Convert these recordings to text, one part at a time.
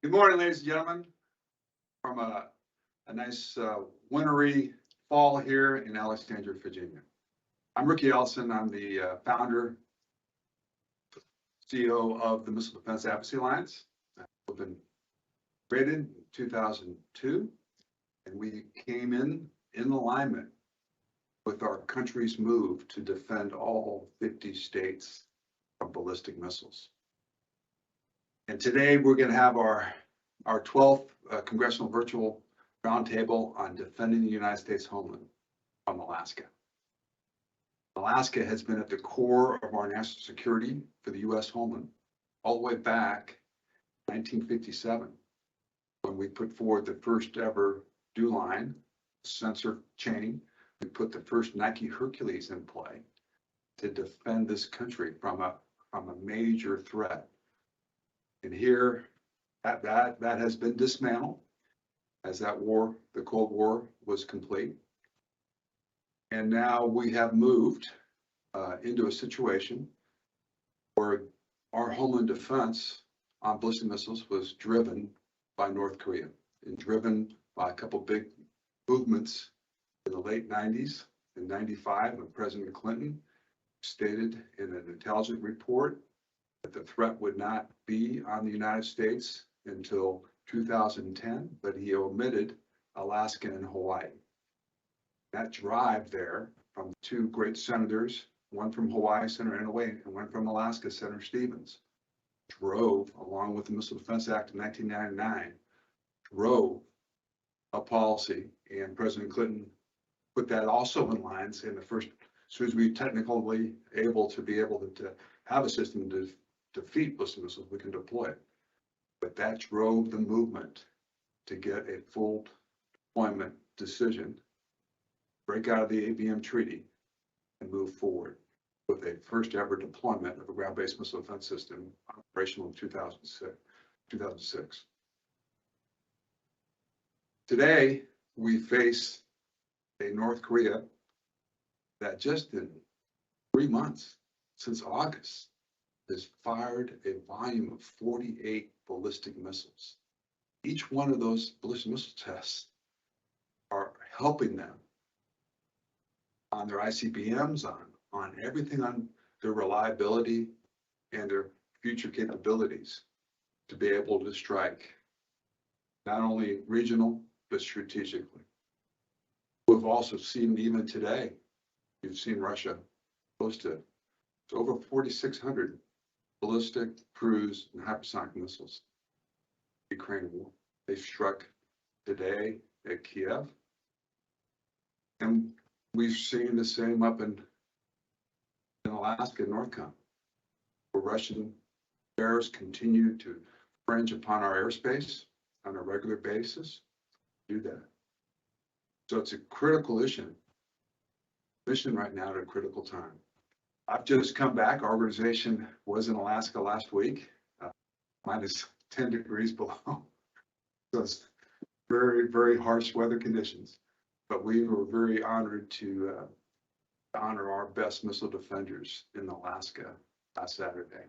Good morning, ladies and gentlemen, from a nice wintry fall here in Alexandria, Virginia. I'm Riki Ellison. I'm the founder, CEO of the Missile Defense Advocacy Alliance. We've been created in 2002, and we came in alignment with our country's move to defend all 50 states from ballistic missiles. And today we're going to have our 12th Congressional Virtual Roundtable on defending the United States homeland from Alaska. Alaska has been at the core of our national security for the U.S. homeland all the way back 1957, when we put forward the first ever DuLine sensor chain. We put the first Nike Hercules in play to defend this country from a major threat. And here, that has been dismantled as that war, the Cold War, was complete. And now we have moved into a situation where our homeland defense on ballistic missiles was driven by North Korea and driven by a couple big movements in the late 90s. In 95, when President Clinton stated in an intelligence report that the threat would not be on the United States until 2010, but he omitted Alaska and Hawaii. That drive there from two great senators, one from Hawaii, Senator Inouye, and one from Alaska, Senator Stevens, drove, along with the Missile Defense Act of 1999, drove a policy, and President Clinton put that also in lines in the first, as soon as we technically able to have a system to defeat ballistic missiles, we can deploy it. But that drove the movement to get a full deployment decision, break out of the ABM treaty, and move forward with a first ever deployment of a ground-based missile defense system operational in 2006. Today, we face a North Korea that just in 3 months, since August, has fired a volume of 48 ballistic missiles. Each one of those ballistic missile tests are helping them on their ICBMs, on everything, on their reliability and their future capabilities to be able to strike not only regional, but strategically. We've also seen, even today, you've seen Russia close to over 4,600 ballistic, cruise, and hypersonic missiles. Ukraine war. They struck today at Kiev. And we've seen the same up in Alaska and NORTHCOM, where Russian bears continue to infringe upon our airspace on a regular basis. Do that. So it's a critical mission right now at a critical time. I've just come back. Our organization was in Alaska last week, minus 10 degrees below. So it's very, very harsh weather conditions. But we were very honored to honor our best missile defenders in Alaska last Saturday.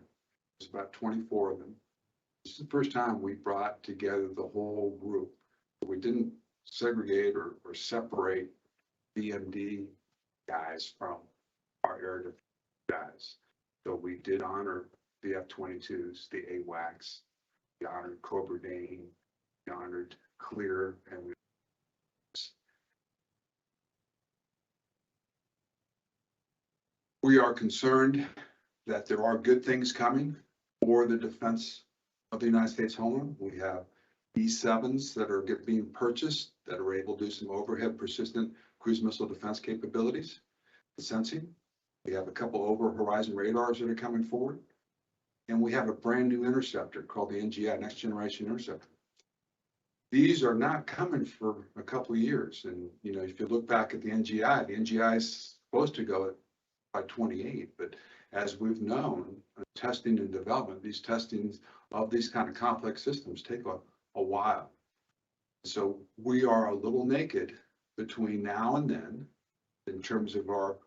There's about 24 of them. This is the first time we brought together the whole group. We didn't segregate or separate BMD guys from our air defense guys. So we did honor the F-22s, the AWACS, we honored Cobra Dane, we honored Clear, and we are concerned that there are good things coming for the defense of the United States homeland. We have B-7s that are being purchased that are able to do some overhead persistent cruise missile defense capabilities, the sensing. We have a couple over-horizon radars that are coming forward. And we have a brand new interceptor called the NGI, Next Generation Interceptor. These are not coming for a couple of years. And, you know, if you look back at the NGI is supposed to go by 28. But as we've known, testing and development, these testings of these kind of complex systems take a while. So we are a little naked between now and then in terms of our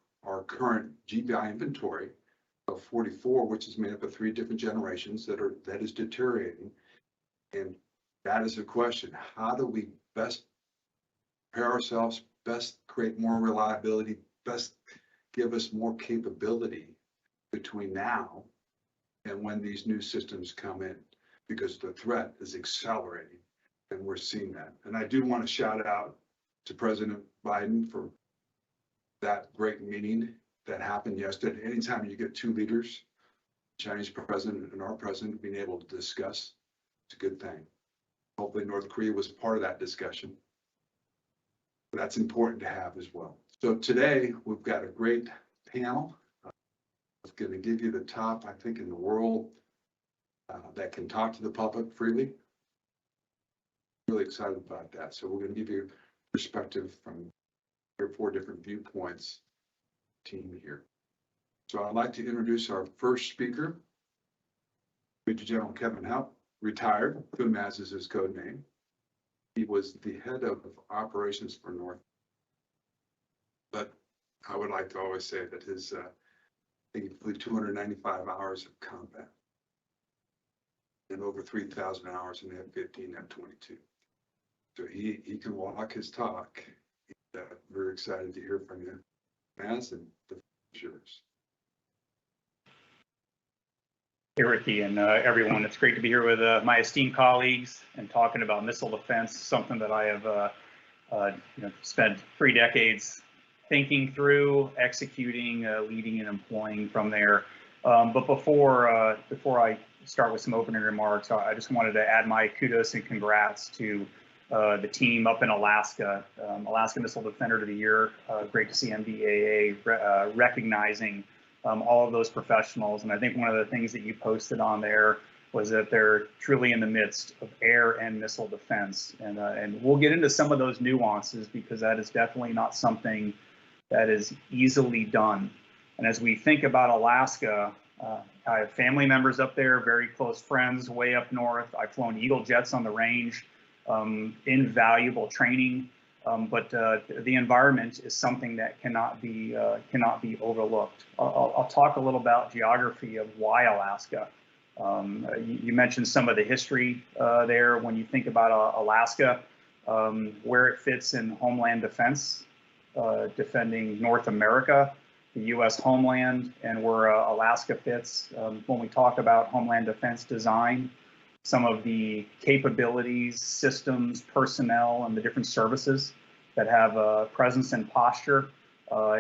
current GBI inventory of 44, which is made up of 3 different generations that is deteriorating. And That is the question. How do we best prepare ourselves, best create more reliability, best give us more capability between now and when these new systems come in? Because the threat is accelerating and we're seeing that. And I do want to shout out to President Biden for that great meeting that happened yesterday. Anytime you get two leaders, Chinese president and our president, being able to discuss, it's a good thing. Hopefully North Korea was part of that discussion. But that's important to have as well. So today we've got a great panel. I'm going to give you the top, I think, in the world that can talk to the public freely. Really excited about that. So we're going to give you perspective from 3 or 4 different viewpoints team here. So I'd like to introduce our first speaker, Major General Kevin Huyck, retired. Kumaz is his code name. He was the head of operations for North. But I would like to always say that his, I think he flew 295 hours of combat and over 3,000 hours in F-15, F-22. So he can walk his talk. We're excited to hear from you, Maz, and the floor is yours. Hey, Riki, and everyone. It's great to be here with my esteemed colleagues and talking about missile defense, something that I have spent 3 decades thinking through, executing, leading, and employing from there. But before I start with some opening remarks, I just wanted to add my kudos and congrats to the team up in Alaska, Alaska Missile Defender of the Year. Great to see MDAA recognizing all of those professionals. And I think one of the things that you posted on there was that they're truly in the midst of air and missile defense. And we'll get into some of those nuances because that is definitely not something that is easily done. And as we think about Alaska, I have family members up there, very close friends way up north. I've flown Eagle jets on the range, invaluable training. But the environment is something that cannot be overlooked. I'll talk a little about geography of why Alaska. You mentioned some of the history there when you think about Alaska, where it fits in homeland defense, defending North America, the U.S. homeland, and where Alaska fits. When we talk about homeland defense design, some of the capabilities, systems, personnel, and the different services that have a presence and posture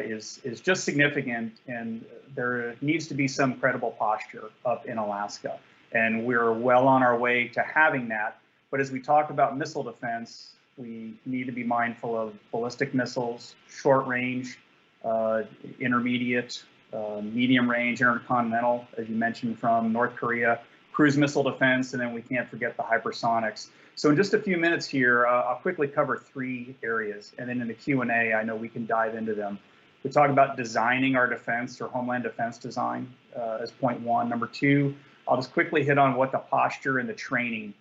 is just significant, and there needs to be some credible posture up in Alaska. And we're well on our way to having that. But as we talk about missile defense, we need to be mindful of ballistic missiles, short range, intermediate, medium range, intercontinental, as you mentioned, from North Korea, cruise missile defense, and then we can't forget the hypersonics. So in just a few minutes here, I'll quickly cover 3 areas, and then in the Q&A, I know we can dive into them. We talk about designing our defense or homeland defense design as point 1. Number 2, I'll just quickly hit on what the posture and the training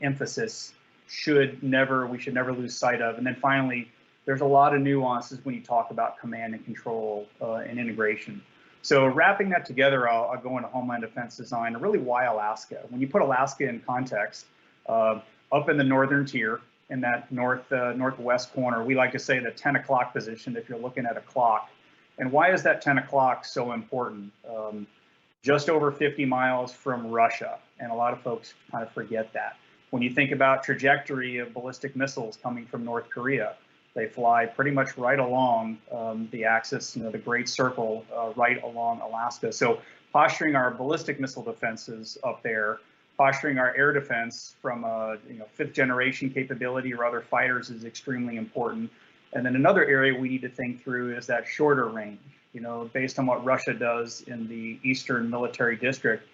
emphasis we should never lose sight of. And then finally, there's a lot of nuances when you talk about command and control and integration. So wrapping that together, I'll go into homeland defense design and really why Alaska. When you put Alaska in context, up in the northern tier, in that northwest corner, we like to say the 10 o'clock position if you're looking at a clock. And why is that 10 o'clock so important? Just over 50 miles from Russia, and a lot of folks kind of forget that. When you think about trajectory of ballistic missiles coming from North Korea, they fly pretty much right along the axis, the Great Circle, right along Alaska. So posturing our ballistic missile defenses up there, posturing our air defense from a 5th generation capability or other fighters is extremely important. And then another area we need to think through is that shorter range. Based on what Russia does in the Eastern Military District,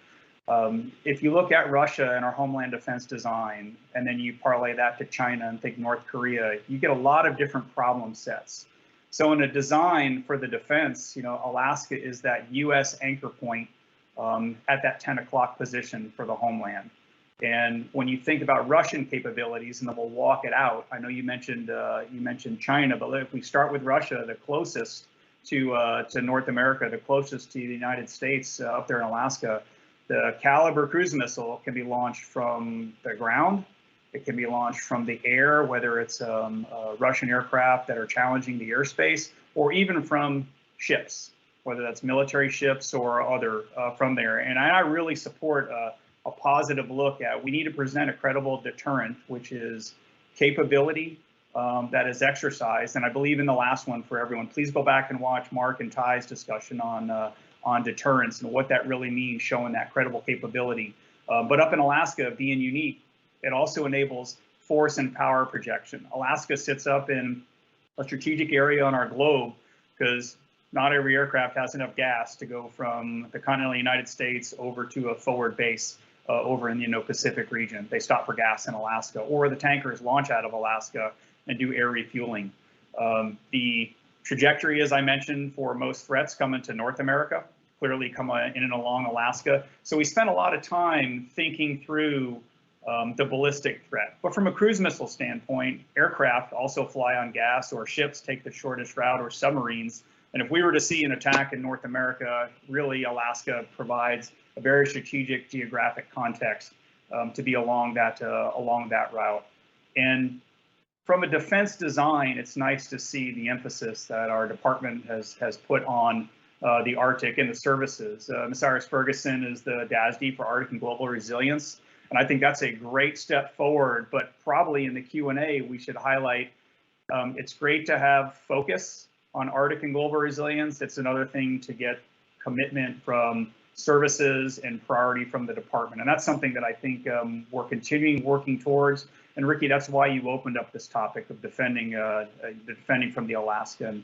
if you look at Russia and our homeland defense design, and then you parlay that to China and think North Korea, you get a lot of different problem sets. So in a design for the defense, Alaska is that U.S. anchor point at that 10 o'clock position for the homeland. And when you think about Russian capabilities, and then we'll walk it out, I know you mentioned China, but if we start with Russia, the closest to North America, the closest to the United States up there in Alaska, the Caliber cruise missile can be launched from the ground It can be launched from the air, whether it's Russian aircraft that are challenging the airspace, or even from ships, whether that's military ships or other from there. And I really support a positive look at, we need to present a credible deterrent, which is capability that is exercised. And I believe in the last one for everyone, please go back and watch Mark and Ty's discussion on deterrence and what that really means, showing that credible capability. But up in Alaska, being unique, it also enables force and power projection. Alaska sits up in a strategic area on our globe because not every aircraft has enough gas to go from the continental United States over to a forward base over in the Indo-Pacific region. They stop for gas in Alaska, or the tankers launch out of Alaska and do air refueling. The trajectory, as I mentioned, for most threats come into North America, clearly come in and along Alaska. So we spent a lot of time thinking through the ballistic threat. But from a cruise missile standpoint, aircraft also fly on gas, or ships take the shortest route, or submarines. And if we were to see an attack in North America, really Alaska provides a very strategic geographic context to be along that route. And from a defense design, it's nice to see the emphasis that our department has put on the Arctic and the services. Ms. Iris Ferguson is the DASD for Arctic and Global Resilience. And I think that's a great step forward, but probably in the Q&A, we should highlight it's great to have focus on Arctic and global resilience. It's another thing to get commitment from services and priority from the department. And that's something that I think we're continuing working towards. And Riki, that's why you opened up this topic of defending from the Alaskan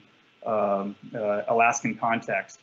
context.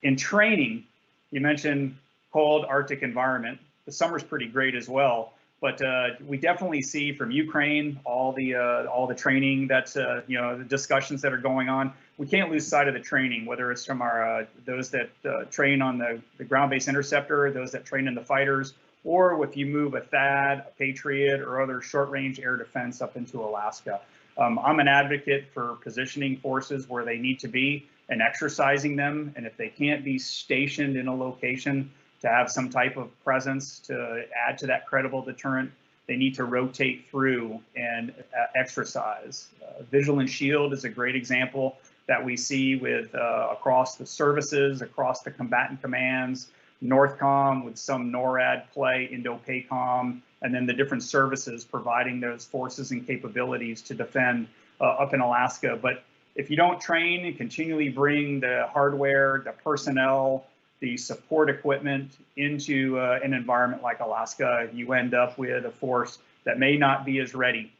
In training, you mentioned cold Arctic environment. The summer's pretty great as well. But we definitely see from Ukraine all the training that's the discussions that are going on. We can't lose sight of the training, whether it's from our those that train on the ground-based interceptor, those that train in the fighters, or if you move a THAAD, a Patriot, or other short-range air defense up into Alaska. I'm an advocate for positioning forces where they need to be and exercising them. And if they can't be stationed in a location, to have some type of presence to add to that credible deterrent, they need to rotate through and exercise. Vigilant Shield is a great example that we see with across the services, across the combatant commands, NORTHCOM with some NORAD play, INDOPACOM, and then the different services providing those forces and capabilities to defend up in Alaska. But if you don't train and continually bring the hardware, the personnel, the support equipment into an environment like Alaska, you end up with a force that may not be as ready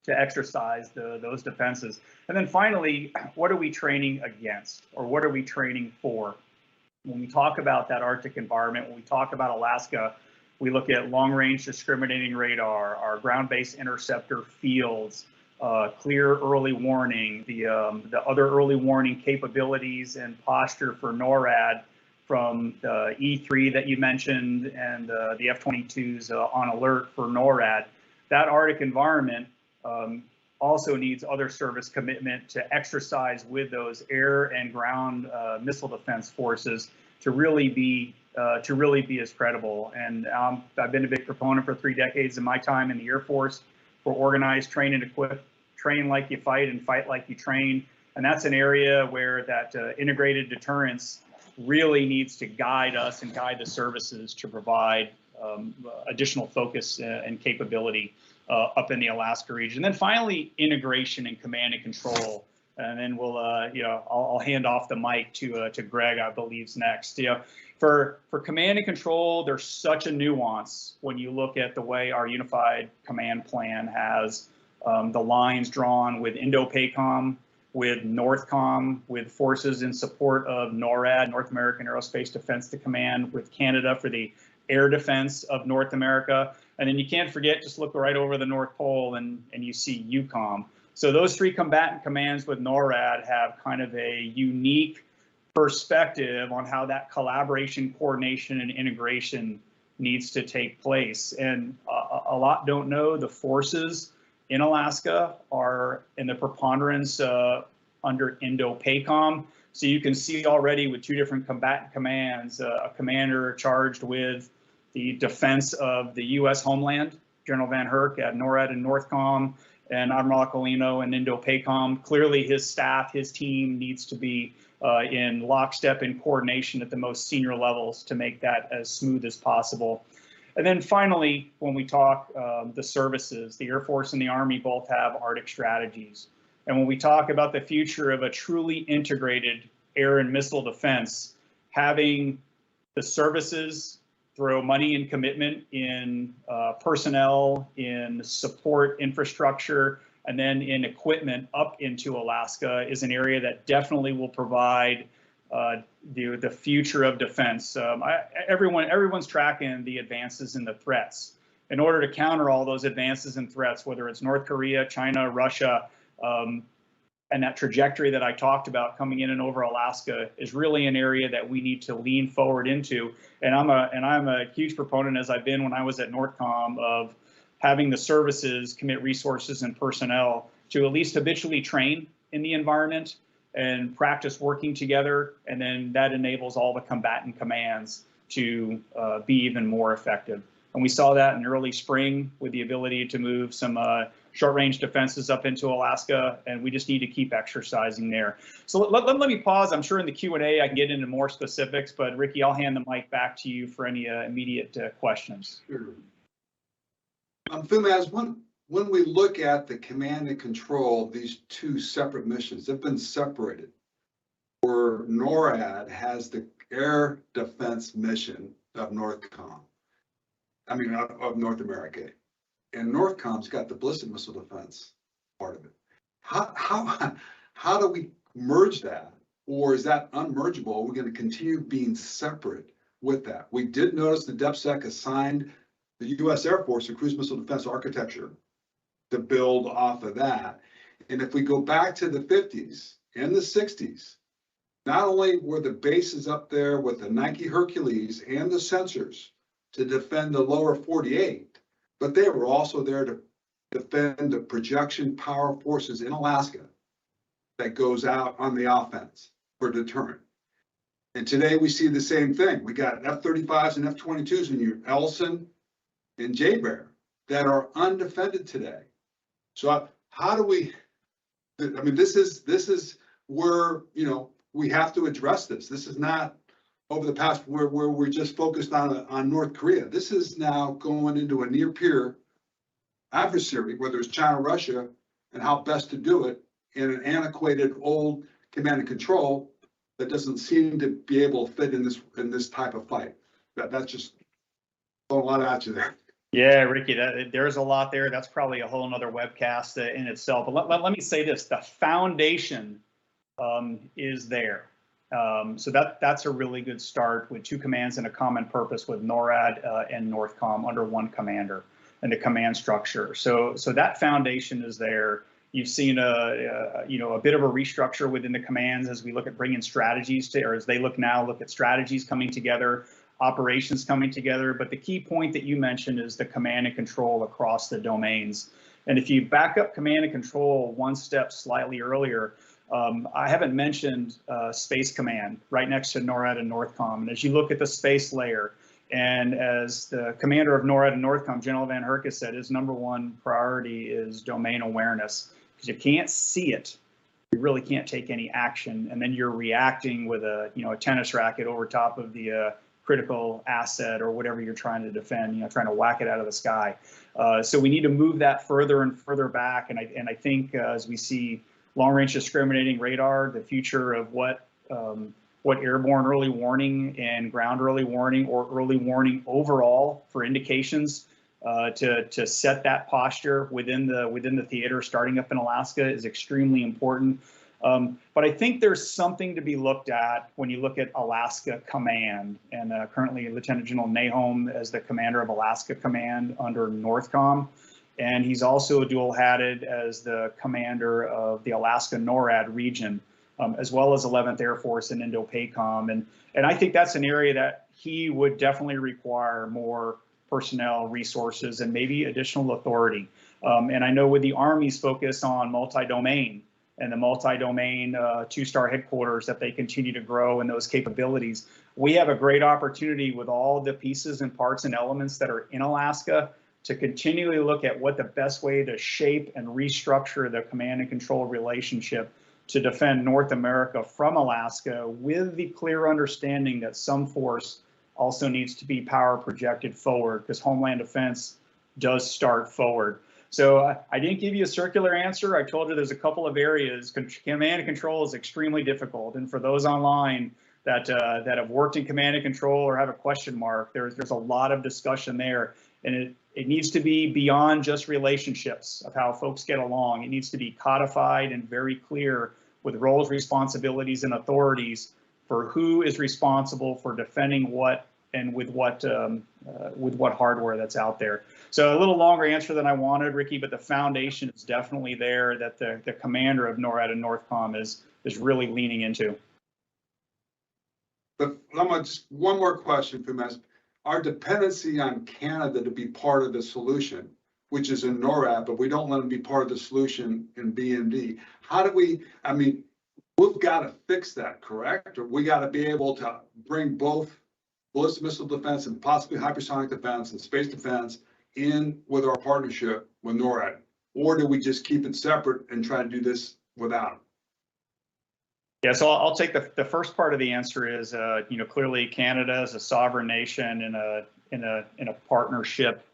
to exercise those defenses. And then finally, what are we training against, or what are we training for? When we talk about that Arctic environment, when we talk about Alaska, we look at long-range discriminating radar, our ground-based interceptor fields, clear early warning, the other early warning capabilities and posture for NORAD, from the E3 that you mentioned and the F-22s on alert for NORAD. That Arctic environment also needs other service commitment to exercise with those air and ground missile defense forces to really be as credible. And I've been a big proponent for 3 decades in my time in the Air Force for organized, train and equip, train like you fight and fight like you train. And that's an area where that integrated deterrence really needs to guide us and guide the services to provide additional focus and capability up in the Alaska region. And then finally, integration and command and control. And then we'll, I'll hand off the mic to Greg, I believe, next. For command and control, there's such a nuance when you look at the way our unified command plan has the lines drawn with INDOPACOM, with NORTHCOM, with forces in support of NORAD, North American Aerospace Defense Command, with Canada for the air defense of North America. And then you can't forget, just look right over the North Pole and you see EUCOM. So those 3 combatant commands with NORAD have kind of a unique perspective on how that collaboration, coordination, and integration needs to take place. And a lot don't know the forces in Alaska are in the preponderance under INDOPACOM. So you can see already with 2 different combatant commands, a commander charged with the defense of the U.S. Homeland, General Van Huyck at NORAD and NORTHCOM, and Admiral Aquilino and Indo-PACOM. Clearly, his staff, his team needs to be in lockstep in coordination at the most senior levels to make that as smooth as possible. And then finally, when we talk the services, the Air Force and the Army both have Arctic strategies. And when we talk about the future of a truly integrated air and missile defense, having the services throw money and commitment in personnel, in support infrastructure, and then in equipment up into Alaska is an area that definitely will provide the future of defense. Everyone's tracking the advances and the threats. In order to counter all those advances and threats, whether it's North Korea, China, Russia, and that trajectory that I talked about coming in and over Alaska is really an area that we need to lean forward into. And I'm a huge proponent, as I've been when I was at NORTHCOM, of having the services commit resources and personnel to at least habitually train in the environment and practice working together. And then that enables all the combatant commands to be even more effective. And we saw that in early spring with the ability to move some short-range defenses up into Alaska, and we just need to keep exercising there. So let me pause. I'm sure in the Q&A I can get into more specifics, but Riki, I'll hand the mic back to you for any immediate questions. Sure. Phil, when we look at the command and control of these two separate missions, they've been separated, where NORAD has the air defense mission of NORTHCOM, of North America. And NORTHCOM's got the ballistic missile defense part of it. How do we merge that? Or is that unmergeable? Are we going to continue being separate with that? We did notice the DepSec assigned the U.S. Air Force a cruise missile defense architecture to build off of that. And if we go back to the 50s and the 60s, not only were the bases up there with the Nike Hercules and the sensors to defend the lower 48, but they were also there to defend the projection power forces in Alaska that goes out on the offense for deterrent. And today we see the same thing. We got F-35s and F-22s in your Ellison and J-Bear that are undefended today. So how do we, this is where, we have to address this. This is not over the past where we're just focused on North Korea. This is now going into a near peer adversary, whether it's China or Russia, and how best to do it in an antiquated old command and control that doesn't seem to be able to fit in this type of fight. That's just a lot at you there. Yeah, Riki, there's a lot there. That's probably a whole nother webcast in itself. But let me say this: the foundation is there. So that's a really good start with two commands and a common purpose with NORAD and NORTHCOM under one commander and the command structure. So that foundation is there. You've seen a bit of a restructure within the commands as we look at bringing strategies to, or as they look at strategies coming together, operations coming together. But the key point that you mentioned is the command and control across the domains. And if you back up command and control one step slightly earlier, I haven't mentioned Space Command right next to NORAD and NORTHCOM. And as you look at the space layer, and as the commander of NORAD and NORTHCOM, General Van Huyck, has said, his #1 priority is domain awareness. Because you can't see it, you really can't take any action, and then you're reacting with a tennis racket over top of the critical asset or whatever you're trying to defend, trying to whack it out of the sky. So we need to move that further and further back, and I think as we see long-range discriminating radar, the future of what airborne early warning and ground early warning or early warning overall for indications to set that posture within the theater starting up in Alaska is extremely important. But I think there's something to be looked at when you look at Alaska Command, and currently Lieutenant General Nahom as the commander of Alaska Command under NORTHCOM. And he's also dual-hatted as the commander of the Alaska NORAD region, as well as 11th Air Force and Indo-PACOM. And I think that's an area that he would definitely require more personnel, resources, and maybe additional authority. And I know with the Army's focus on multi-domain and the multi-domain two-star headquarters that they continue to grow and those capabilities, we have a great opportunity with all the pieces and parts and elements that are in Alaska to continually look at what the best way to shape and restructure the command and control relationship to defend North America from Alaska, with the clear understanding that some force also needs to be power projected forward, because Homeland Defense does start forward. So I didn't give you a circular answer. I told you there's a couple of areas. Command and control is extremely difficult. And for those online that have worked in command and control or have a question mark, there's a lot of discussion there. And it needs to be beyond just relationships of how folks get along. It needs to be codified and very clear with roles, responsibilities, and authorities for who is responsible for defending what and with what hardware that's out there. So a little longer answer than I wanted, Riki, but the foundation is definitely there that the commander of NORAD and NORTHCOM is really leaning into. But just one more question for Matt. Our dependency on Canada to be part of the solution, which is in NORAD, but we don't let them be part of the solution in BMD. How do we, I mean, we've got to fix that, correct? Or we got to be able to bring both ballistic missile defense and possibly hypersonic defense and space defense in with our partnership with NORAD? Or do we just keep it separate and try to do this without them? Yeah, so I'll take the first part of the answer is, clearly Canada is a sovereign nation in a partnership,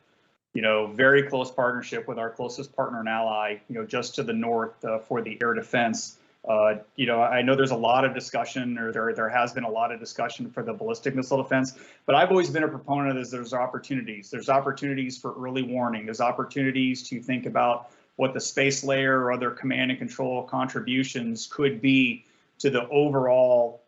very close partnership with our closest partner and ally, just to the north for the air defense. I know there's a lot of discussion, or there has been a lot of discussion for the ballistic missile defense, but I've always been a proponent of there's opportunities. There's opportunities for early warning. There's opportunities to think about what the space layer or other command and control contributions could be to the overall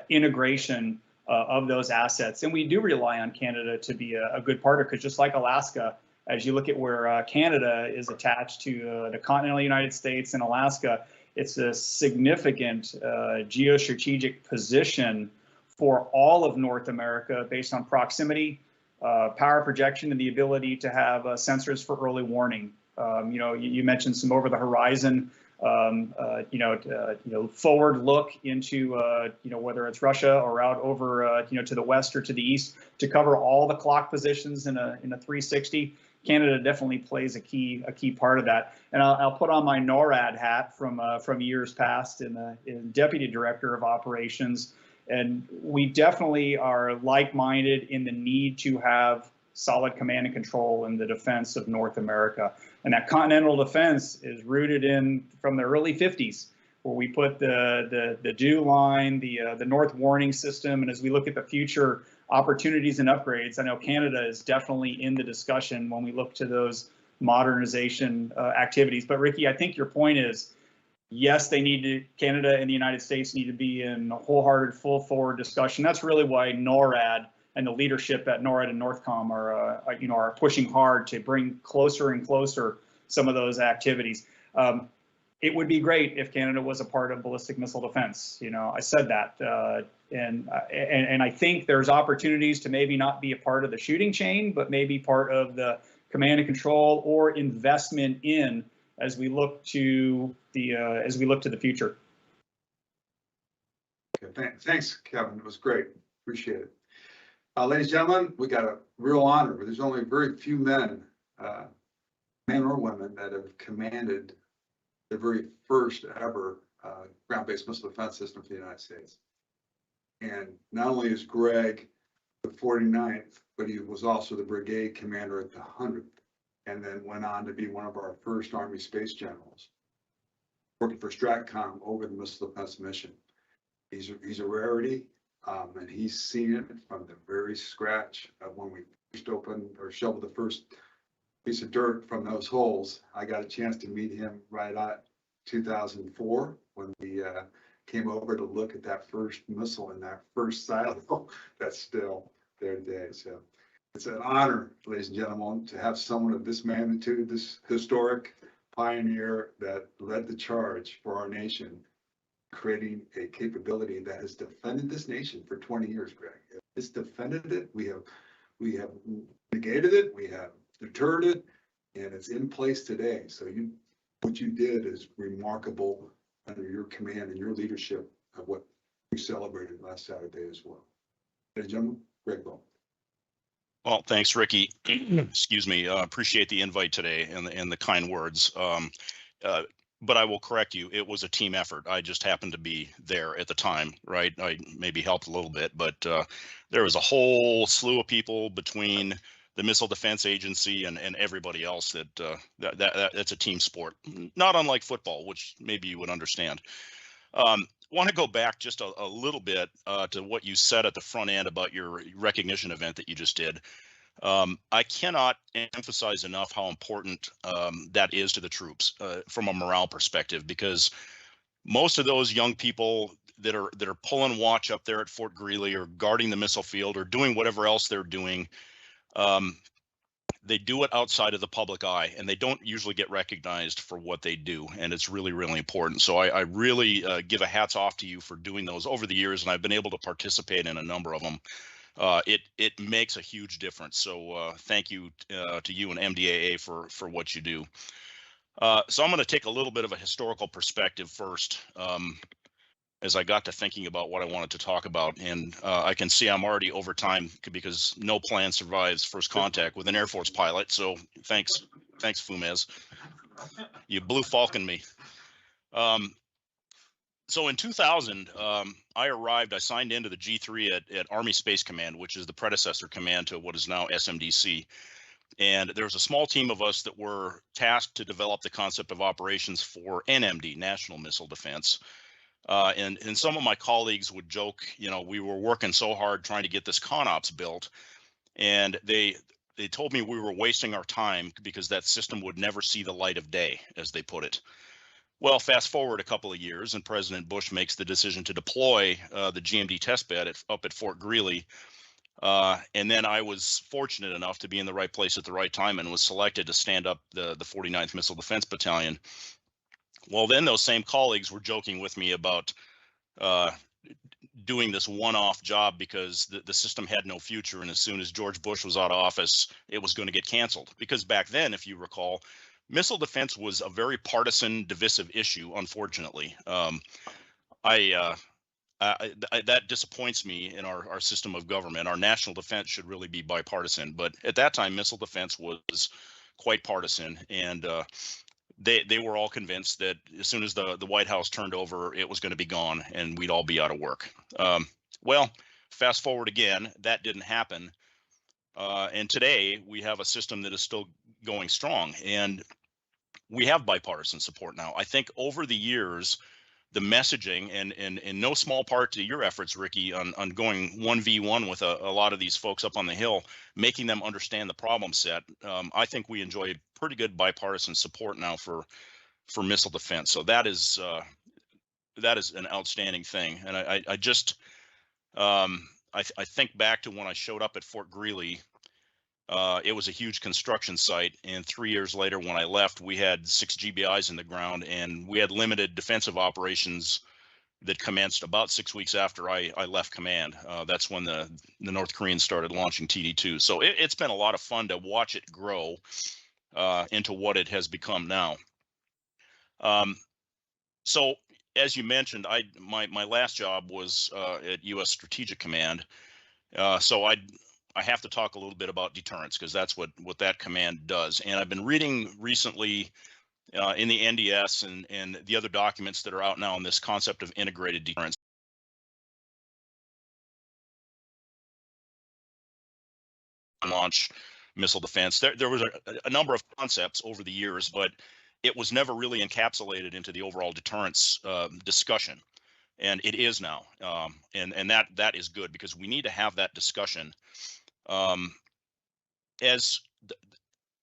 integration of those assets. And we do rely on Canada to be a good partner, because just like Alaska, as you look at where Canada is attached to the continental United States and Alaska, it's a significant geostrategic position for all of North America based on proximity, power projection, and the ability to have sensors for early warning. You mentioned some over the horizon, forward look into, whether it's Russia or out over, to the west or to the east, to cover all the clock positions in a 360. Canada definitely plays a key part of that. And I'll put on my NORAD hat from years past in Deputy Director of Operations. And we definitely are like-minded in the need to have solid command and control in the defense of North America. And that continental defense is rooted in from the early 50s, where we put the DEW line, the North Warning System, and as we look at the future opportunities and upgrades, I know Canada is definitely in the discussion when we look to those modernization activities. But Riki, I think your point is, yes, Canada and the United States need to be in a wholehearted, full forward discussion. That's really why NORAD and the leadership at NORAD and NORTHCOM are pushing hard to bring closer and closer some of those activities. It would be great if Canada was a part of ballistic missile defense. I said that, and I think there's opportunities to maybe not be a part of the shooting chain, but maybe part of the command and control or investment in as we look to the future. Okay, thanks, Kevin. It was great. Appreciate it. Ladies and gentlemen, we got a real honor. There's only very few men or women, that have commanded the very first ever ground-based missile defense system for the United States. And not only is Greg the 49th, but he was also the brigade commander at the 100th, and then went on to be one of our first Army space generals, working for STRATCOM over the missile defense mission. He's a rarity. And he's seen it from the very scratch of when we first opened or shoveled the first piece of dirt from those holes. I got a chance to meet him right at 2004 when we came over to look at that first missile in that first silo that's still there today. So it's an honor, ladies and gentlemen, to have someone of this magnitude, this historic pioneer that led the charge for our nation, creating a capability that has defended this nation for 20 years, Greg. It's defended it. We have negated it. We have deterred it, and it's in place today. So what you did is remarkable under your command and your leadership of what we celebrated last Saturday as well. Ladies and gentlemen, Greg Bowen. Well, thanks, Ricky. Excuse me. Appreciate the invite today and the kind words. But I will correct you. It was a team effort. I just happened to be there at the time, right? I maybe helped a little bit, but there was a whole slew of people between the Missile Defense Agency and everybody else that's a team sport, not unlike football, which maybe you would understand. Want to go back just a little bit to what you said at the front end about your recognition event that you just did. I cannot emphasize enough how important that is to the troops from a morale perspective, because most of those young people that are pulling watch up there at Fort Greely or guarding the missile field or doing whatever else they're doing, they do it outside of the public eye, and they don't usually get recognized for what they do, and it's really, really important. So I really give a hats off to you for doing those over the years, and I've been able to participate in a number of them. It makes a huge difference. So thank you to you and MDAA for what you do. So I'm going to take a little bit of a historical perspective first, as I got to thinking about what I wanted to talk about. And I can see I'm already over time because no plan survives first contact with an Air Force pilot. So thanks, Fumez. You Blue Falcon me. So in 2000, I signed into the G3 at Army Space Command, which is the predecessor command to what is now SMDC. And there was a small team of us that were tasked to develop the concept of operations for NMD, National Missile Defense. And some of my colleagues would joke, we were working so hard trying to get this ConOps built, and they told me we were wasting our time because that system would never see the light of day, as they put it. Well, fast forward a couple of years, and President Bush makes the decision to deploy the GMD test bed up at Fort Greely. And then I was fortunate enough to be in the right place at the right time and was selected to stand up the 49th Missile Defense Battalion. Well, then those same colleagues were joking with me about doing this one-off job because the system had no future, and as soon as George Bush was out of office, it was going to get canceled. Because back then, if you recall, missile defense was a very partisan, divisive issue, unfortunately. That disappoints me in our system of government. Our national defense should really be bipartisan, but at that time, missile defense was quite partisan, and they were all convinced that as soon as the White House turned over, it was going to be gone and we'd all be out of work. Well, fast forward again, that didn't happen. And today we have a system that is still going strong, and we have bipartisan support now. I think over the years, the messaging, and in no small part to your efforts, Ricky, on going 1v1 with a lot of these folks up on the Hill, making them understand the problem set. I think we enjoy pretty good bipartisan support now for missile defense. So that is an outstanding thing. And I just I think back to when I showed up at Fort Greely. It was a huge construction site, and 3 years later when I left, we had 6 GBIs in the ground, and we had limited defensive operations that commenced about 6 weeks after I left command. That's when the North Koreans started launching TD2. So it's been a lot of fun to watch it grow into what it has become now. So as you mentioned, my last job was at U.S. Strategic Command. So I have to talk a little bit about deterrence, because that's what that command does. And I've been reading recently in the NDS and the other documents that are out now on this concept of integrated deterrence. Launch missile defense. There was a number of concepts over the years, but it was never really encapsulated into the overall deterrence discussion. And it is now, and that is good, because we need to have that discussion. As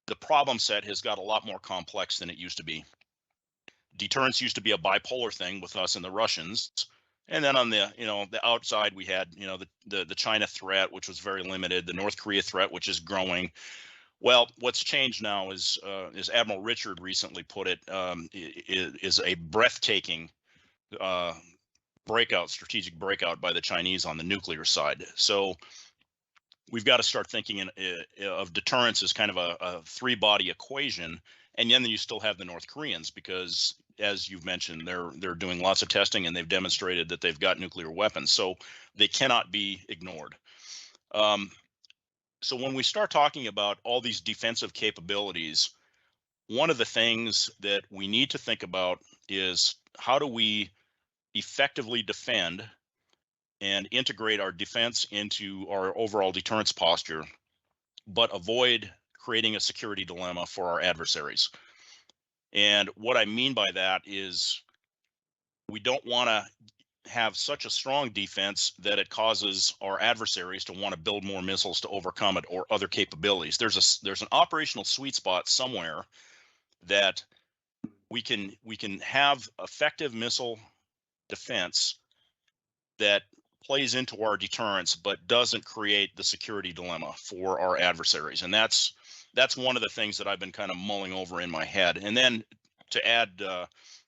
the problem set has got a lot more complex than it used to be. Deterrence used to be a bipolar thing with us and the Russians, and then on the the outside we had the China threat, which was very limited, the North Korea threat, which is growing. Well, what's changed now is Admiral Richard recently put it, is a breathtaking strategic breakout by the Chinese on the nuclear side. So we've got to start thinking of deterrence as kind of a three-body equation, and then you still have the North Koreans, because as you've mentioned, they're doing lots of testing, and they've demonstrated that they've got nuclear weapons, so they cannot be ignored. So when we start talking about all these defensive capabilities, one of the things that we need to think about is how do we effectively defend and integrate our defense into our overall deterrence posture, but avoid creating a security dilemma for our adversaries. And what I mean by that is we don't want to have such a strong defense that it causes our adversaries to want to build more missiles to overcome it or other capabilities. There's an operational sweet spot somewhere that we can have effective missile defense that plays into our deterrence but doesn't create the security dilemma for our adversaries. And that's one of the things that I've been kind of mulling over in my head. And then to add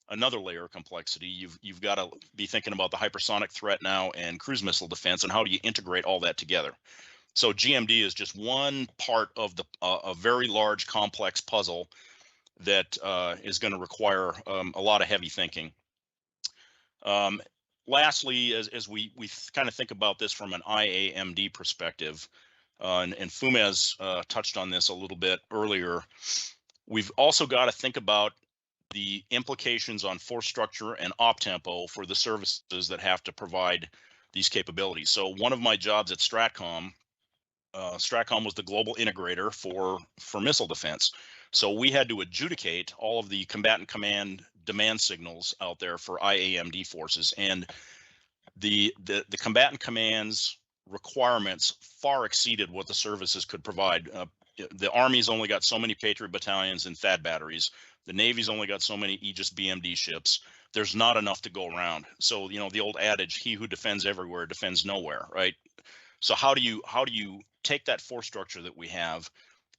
another layer of complexity, you've got to be thinking about the hypersonic threat now and cruise missile defense, and how do you integrate all that together? So GMD is just one part of the a very large complex puzzle that is going to require a lot of heavy thinking. Lastly, as we kind of think about this from an IAMD perspective, and Fumez touched on this a little bit earlier, we've also got to think about the implications on force structure and op tempo for the services that have to provide these capabilities. So one of my jobs at Stratcom was the global integrator for missile defense. So we had to adjudicate all of the combatant command demand signals out there for IAMD forces, and the combatant command's requirements far exceeded what the services could provide. The Army's only got so many Patriot battalions and THAAD batteries. The Navy's only got so many Aegis BMD ships. There's not enough to go around. So, you know, the old adage, he who defends everywhere defends nowhere, right? So how do you take that force structure that we have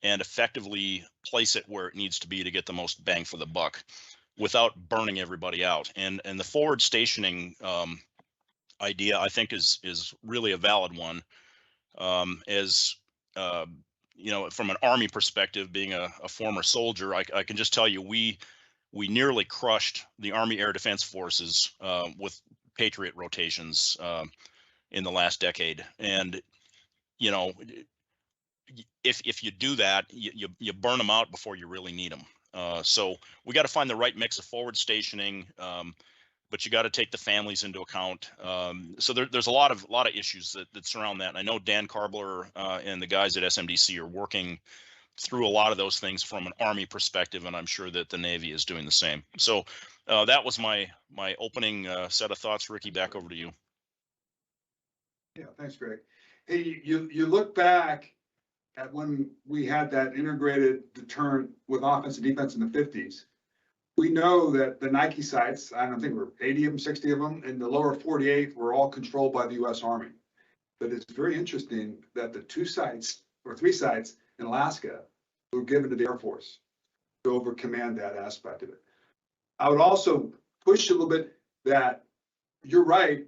and effectively place it where it needs to be to get the most bang for the buck without burning everybody out? And the forward stationing idea, I think, is really a valid one. You know, from an Army perspective, being a former soldier, I can just tell you we nearly crushed the Army Air Defense Forces with Patriot rotations in the last decade. And you know, if you do that, you burn them out before you really need them. So we got to find the right mix of forward stationing, but you got to take the families into account. So there's a lot of issues that surround that. And I know Dan Karbler and the guys at SMDC are working through a lot of those things from an Army perspective, and I'm sure that the Navy is doing the same. So that was my opening set of thoughts. Riki, back over to you. Yeah, thanks, Greg. Hey, you look back at when we had that integrated deterrent with offense and defense in the 50s. We know that the Nike sites, I don't think we're 80 of them, 60 of them, in the lower 48 were all controlled by the U.S. Army. But it's very interesting that the 2 sites or 3 sites in Alaska were given to the Air Force to over command that aspect of it. I would also push a little bit that you're right,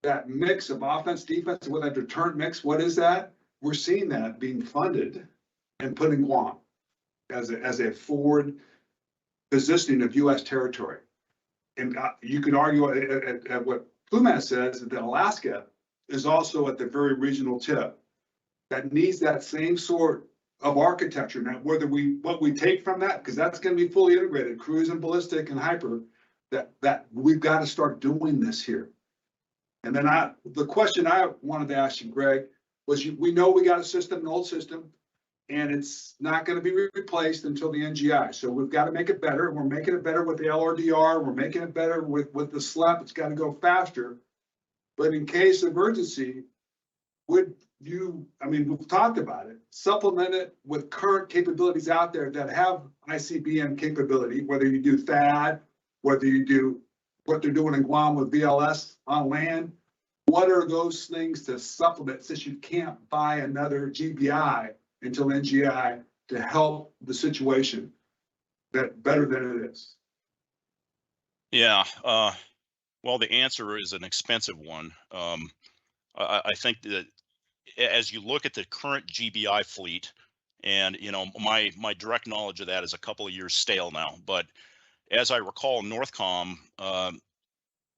that mix of offense, defense, with that deterrent mix, what is that? We're seeing that being funded and put in Guam as a forward positioning of U.S. territory. And you could argue at what Fumez says, that Alaska is also at the very regional tip that needs that same sort of architecture. Now, what we take from that, because that's going to be fully integrated, cruise and ballistic and hyper, that we've got to start doing this here. And then the question I wanted to ask you, Greg, was we know we got a system, an old system, and it's not going to be replaced until the NGI. So we've got to make it better. We're making it better with the LRDR. We're making it better with the SLEP. It's got to go faster. But in case of urgency, would you, I mean, we've talked about it, supplement it with current capabilities out there that have ICBM capability, whether you do THAAD, whether you do what they're doing in Guam with VLS on land. What are those things to supplement, since you can't buy another GBI until NGI to help the situation better than it is? Yeah, well, the answer is an expensive one. I think that as you look at the current GBI fleet, and you know, my direct knowledge of that is a couple of years stale now, but as I recall, Northcom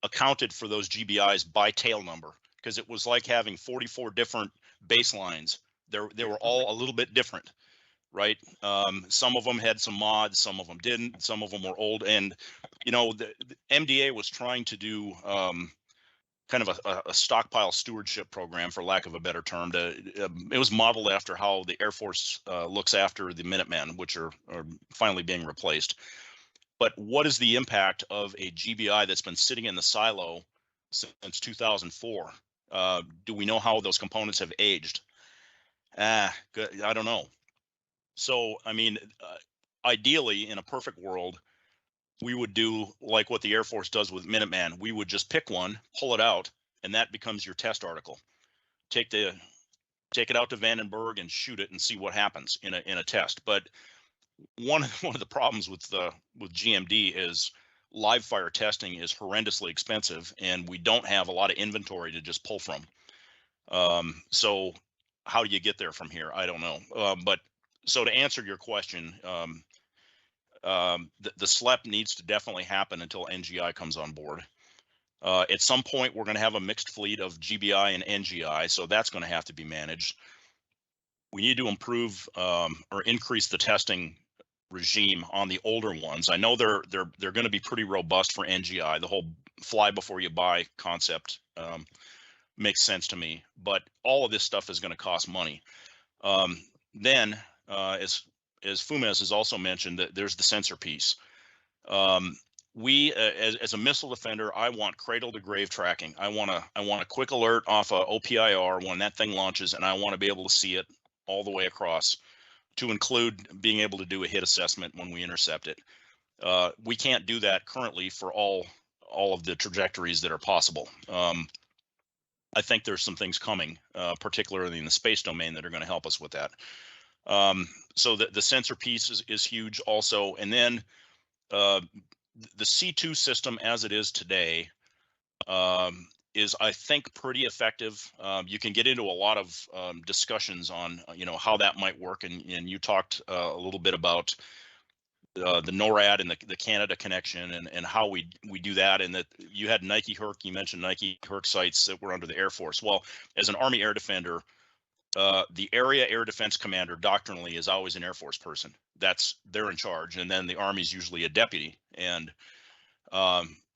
accounted for those GBIs by tail number, because it was like having 44 different baselines They were all a little bit different, right? Some of them had some mods, some of them didn't, some of them were old, and the MDA was trying to do kind of a stockpile stewardship program, for lack of a better term. It was modeled after how the Air Force looks after the Minutemen, which are finally being replaced. But what is the impact of a GBI that's been sitting in the silo since 2004? Do we know how those components have aged? I don't know. So, I mean, ideally, in a perfect world, we would do like what the Air Force does with Minuteman. We would just pick one, pull it out, and that becomes your test article. Take it out to Vandenberg and shoot it and see what happens in a test. But one of the problems with GMD is live fire testing is horrendously expensive, and we don't have a lot of inventory to just pull from. So how do you get there from here? I don't know. But so to answer your question, the SLEP needs to definitely happen until NGI comes on board. At some point, we're going to have a mixed fleet of GBI and NGI, so that's going to have to be managed. We need to improve or increase the testing regime on the older ones. I know they're going to be pretty robust for NGI. The whole fly before you buy concept makes sense to me, but all of this stuff is going to cost money. Then, as Fumes has also mentioned, that there's the sensor piece. We, as a missile defender, I want cradle to grave tracking. I want a quick alert off a OPIR when that thing launches, and I want to be able to see it all the way across, to include being able to do a hit assessment when we intercept it. We can't do that currently for all of the trajectories that are possible. I think there's some things coming, particularly in the space domain, that are going to help us with that. So the sensor piece is huge also. And then the C2 system as it is today is, I think, pretty effective. You can get into a lot of discussions on how that might work, and you talked a little bit about the NORAD and the Canada connection and how we do that, and that you had Nike Huyck, you mentioned Nike Huyck sites that were under the Air Force. Well, as an Army air defender, the area air defense commander doctrinally is always an Air Force person. They're in charge, and then the Army's usually a deputy, and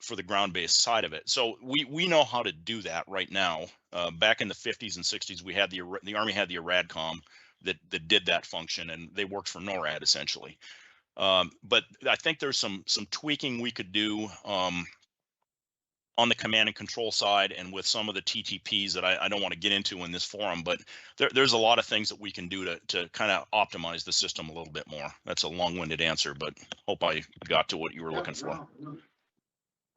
for the ground-based side of it. So we know how to do that right now. Back in the 50s and 60s, we had the Army had the IRADCOM that did that function, and they worked for NORAD essentially. But I think there's some tweaking we could do on the command and control side, and with some of the TTPs that I don't want to get into in this forum, but there's a lot of things that we can do to kind of optimize the system a little bit more. That's a long-winded answer, but hope I got to what you were looking for. No.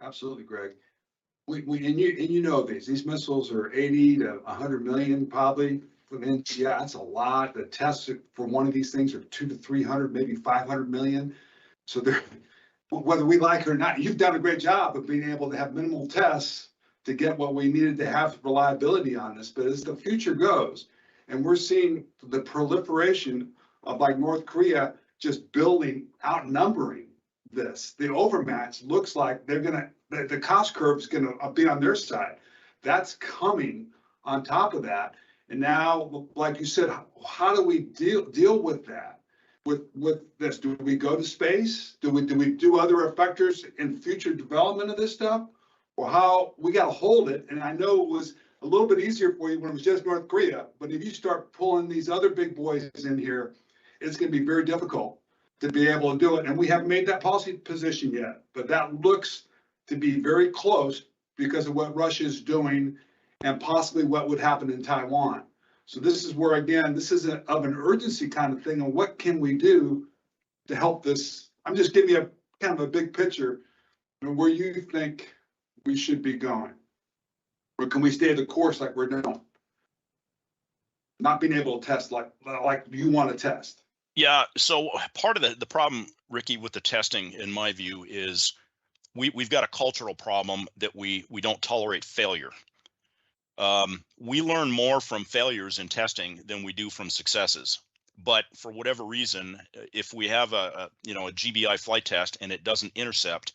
Absolutely, Greg. You know these missiles are 80 to 100 million probably. Yeah, that's a lot. The tests for one of these things are 200 to 300, maybe 500 million. So they're, whether we like it or not, you've done a great job of being able to have minimal tests to get what we needed to have reliability on this. But as the future goes, and we're seeing the proliferation of like North Korea just building, outnumbering this, the overmatch looks like the cost curve is gonna be on their side. That's coming on top of that. And now, like you said, how do we deal with that? With this, do we go to space? Do we do other effectors in future development of this stuff? Or how we got to hold it? And I know it was a little bit easier for you when it was just North Korea, but if you start pulling these other big boys in here, it's going to be very difficult to be able to do it. And we haven't made that policy position yet, but that looks to be very close because of what Russia is doing and possibly what would happen in Taiwan. So this is where, again, this is of an urgency kind of thing. And what can we do to help this? I'm just giving you a kind of a big picture of where you think we should be going. Or can we stay the course like we're doing? Not being able to test like you want to test. Yeah, so part of the problem, Ricky, with the testing, in my view, is we've got a cultural problem that we don't tolerate failure. We learn more from failures in testing than we do from successes. But for whatever reason, if we have a GBI flight test and it doesn't intercept,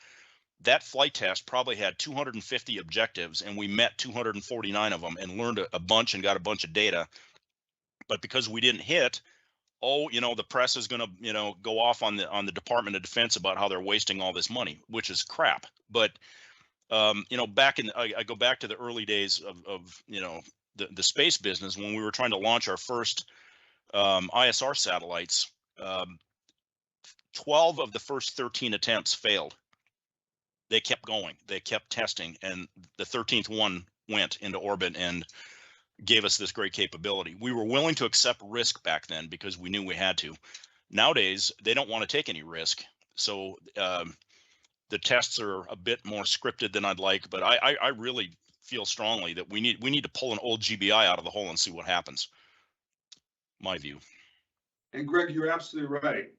that flight test probably had 250 objectives, and we met 249 of them and learned a bunch and got a bunch of data. But because we didn't hit, oh, the press is going to, go off on the Department of Defense about how they're wasting all this money, which is crap. But back in I go back to the early days of the space business when we were trying to launch our first ISR satellites. 12 of the first 13 attempts failed. They kept going. They kept testing, and the 13th one went into orbit and gave us this great capability. We were willing to accept risk back then because we knew we had to. Nowadays, they don't want to take any risk. So the tests are a bit more scripted than I'd like, but I really feel strongly that we need to pull an old GBI out of the hole and see what happens. My view. And Greg, you're absolutely right,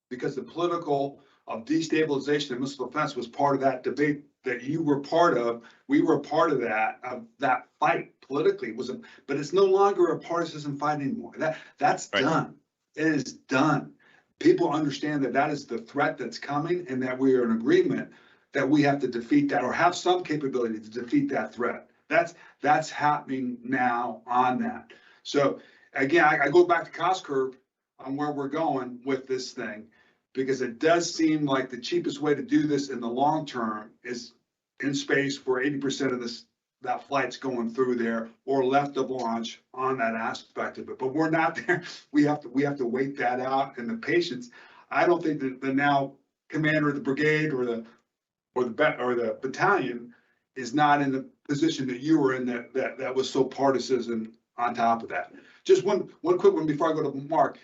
because the political of destabilization and missile defense was part of that debate that you were part of. We were part of that fight politically. But it's no longer a partisan fight anymore. That's right. Done. It is done. People understand that is the threat that's coming, and that we are in agreement that we have to defeat that, or have some capability to defeat that threat. That's happening now on that. So again, I go back to cost curve on where we're going with this thing, because it does seem like the cheapest way to do this in the long term is in space, where 80% of that flight's going through there, or left of launch on that aspect of it. But we're not there. We have to wait that out, and the patience. I don't think that the now commander of the brigade or the battalion is not in the position that you were in, that was so partisan on top of that. Just one quick one before I go to Mark.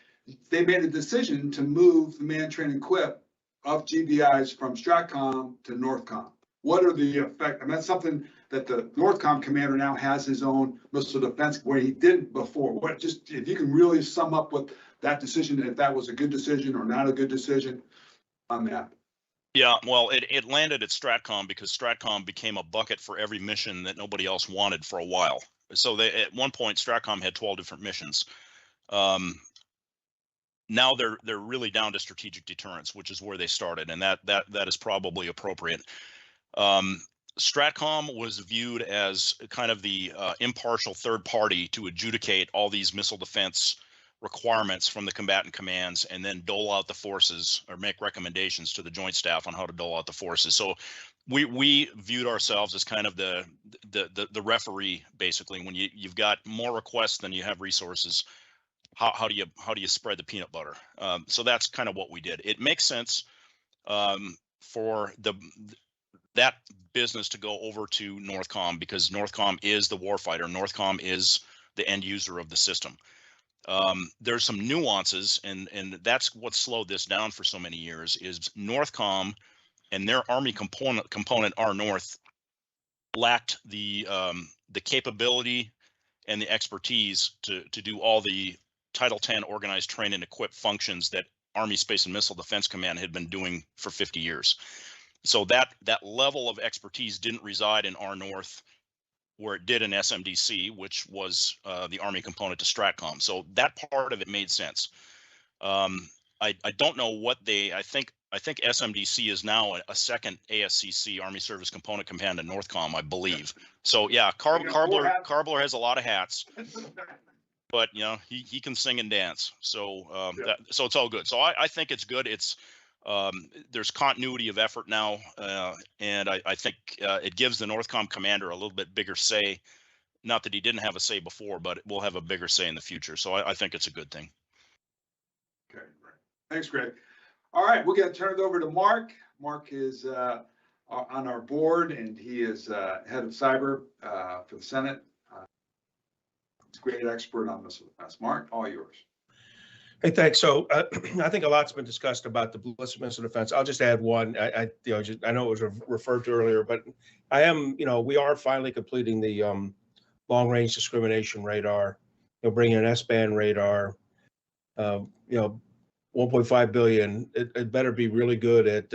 They made a decision to move the man, train, and equip of GBIs from STRATCOM to NORTHCOM. What are the effects? I mean, that's something that the NORTHCOM commander now has his own missile defense, where he didn't before. Just if you can really sum up what that decision, if that was a good decision or not a good decision on that. Yeah, well, it landed at STRATCOM because STRATCOM became a bucket for every mission that nobody else wanted for a while. So at one point, STRATCOM had 12 different missions. Now they're really down to strategic deterrence, which is where they started, and that is probably appropriate. STRATCOM was viewed as kind of the impartial third party to adjudicate all these missile defense requirements from the combatant commands, and then dole out the forces or make recommendations to the Joint Staff on how to dole out the forces. So we viewed ourselves as kind of the referee, basically. When you've got more requests than you have resources, how do you spread the peanut butter? So that's kind of what we did. It makes sense for that business to go over to NORTHCOM, because NORTHCOM is the warfighter. NORTHCOM is the end user of the system. There's some nuances, and that's what slowed this down for so many years, is NORTHCOM and their Army component R North lacked the capability and the expertise to do all the Title 10 organized, train, and equip functions that Army Space and Missile Defense Command had been doing for 50 years. So that level of expertise didn't reside in R North, where it did in SMDC, which was the Army component to STRATCOM. So that part of it made sense. I don't know what I think SMDC is now a second ASCC, Army Service Component Command in NORTHCOM, I believe. So yeah, Karbler has a lot of hats, but he can sing and dance. So so it's all good. So I think it's good. It's there's continuity of effort now, and I think it gives the NORTHCOM commander a little bit bigger say. Not that he didn't have a say before, but we'll have a bigger say in the future. So I think it's a good thing. Okay, great. Thanks, Greg. All right, we're going to turn it over to Mark. Mark is on our board, and he is head of cyber for the Senate. He's a great expert on missile defense. Mark, all yours. Hey, thanks. So I think a lot's been discussed about the ballistic missile defense. I'll just add one. I know it was referred to earlier, but we are finally completing the long range discrimination radar. Bringing an S-band radar. 1.5 billion. It better be really good at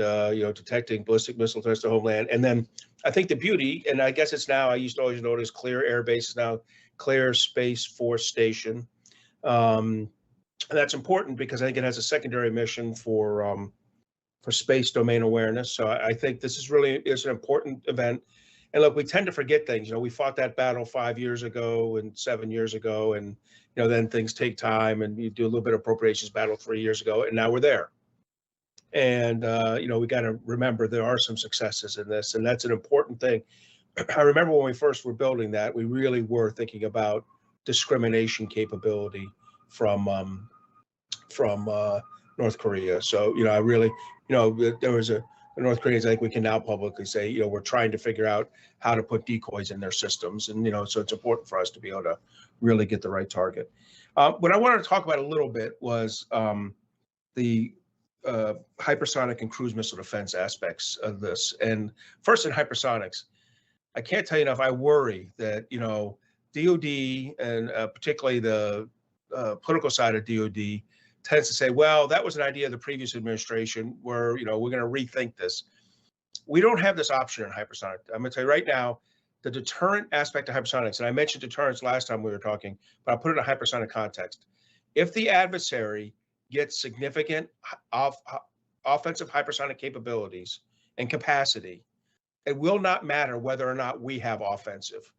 detecting ballistic missile threats to Homeland. And then I think the beauty, and I guess it's now, I used to always know it as Clear Air Base, is now Clear Space Force Station. And that's important because I think it has a secondary mission for space domain awareness. So I think this is an important event. And look, we tend to forget things. We fought that battle 5 years ago and 7 years ago, and then things take time, and you do a little bit of appropriations battle 3 years ago, and now we're there. And we got to remember there are some successes in this, and that's an important thing. I remember when we first were building that, we really were thinking about discrimination capability from North Korea. So I really, there was the North Koreans. I think we can now publicly say, we're trying to figure out how to put decoys in their systems, and so it's important for us to be able to really get the right target. What I wanted to talk about a little bit was the hypersonic and cruise missile defense aspects of this. And first, in hypersonics, I can't tell you enough. I worry that DoD and particularly the political side of DoD tends to say, well, that was an idea of the previous administration. We're going to rethink this. We don't have this option in hypersonic. I'm going to tell you right now, the deterrent aspect of hypersonics, and I mentioned deterrence last time we were talking, but I'll put it in a hypersonic context. If the adversary gets significant offensive hypersonic capabilities and capacity, it will not matter whether or not we have offensive.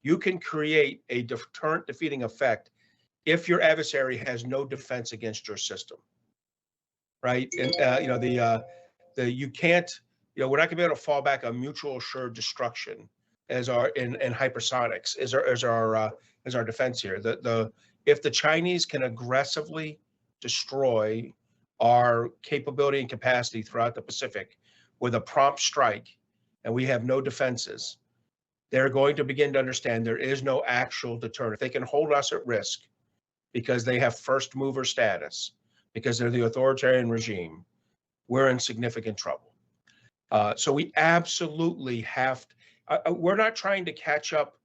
You can create a deterrent defeating effect if your adversary has no defense against your system, right? And you can't, we're not gonna be able to fall back on mutual assured destruction as our in hypersonics as our defense here. If the Chinese can aggressively destroy our capability and capacity throughout the Pacific with a prompt strike, and we have no defenses, they're going to begin to understand there is no actual deterrent. If they can hold us at risk because they have first mover status, because they're the authoritarian regime, we're in significant trouble. So we absolutely have to, we're not trying to catch up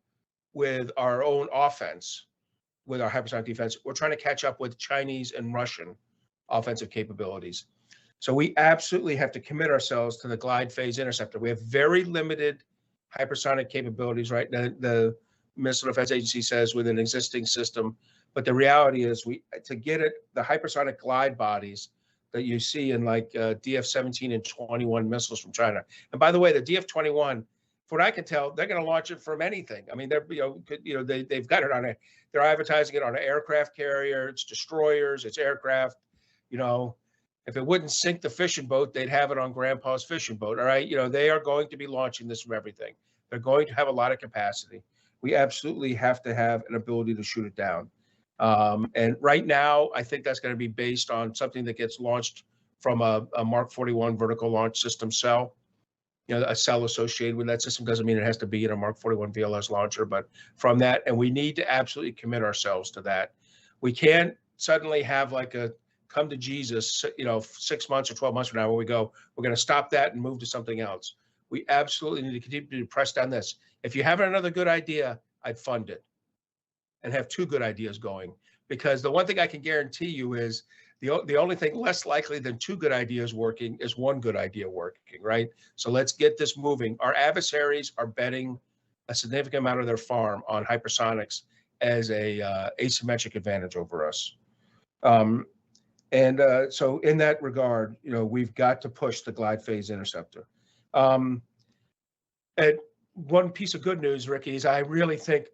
with our own offense, with our hypersonic defense. We're trying to catch up with Chinese and Russian offensive capabilities. So we absolutely have to commit ourselves to the glide phase interceptor. We have very limited hypersonic capabilities, right? The Missile Defense Agency says with an existing system, but the reality is to get it, the hypersonic glide bodies that you see in like DF-17 and 21 missiles from China. And by the way, the DF-21, from what I can tell, they're going to launch it from anything. I mean, they've got it on they're advertising it on an aircraft carrier. It's destroyers, it's aircraft. If it wouldn't sink the fishing boat, they'd have it on Grandpa's fishing boat. All right, they are going to be launching this from everything. They're going to have a lot of capacity. We absolutely have to have an ability to shoot it down. And right now, I think that's going to be based on something that gets launched from a Mark 41 vertical launch system cell. A cell associated with that system doesn't mean it has to be in a Mark 41 VLS launcher, but from that, and we need to absolutely commit ourselves to that. We can't suddenly have like a come to Jesus, 6 months or 12 months from now where we go, we're going to stop that and move to something else. We absolutely need to continue to press down this. If you have another good idea, I'd fund it and have two good ideas going, because the one thing I can guarantee you is the only thing less likely than two good ideas working is one good idea working, right? So let's get this moving. Our adversaries are betting a significant amount of their farm on hypersonics as a asymmetric advantage over us. So in that regard, we've got to push the glide phase interceptor. And one piece of good news, Riki, is I really think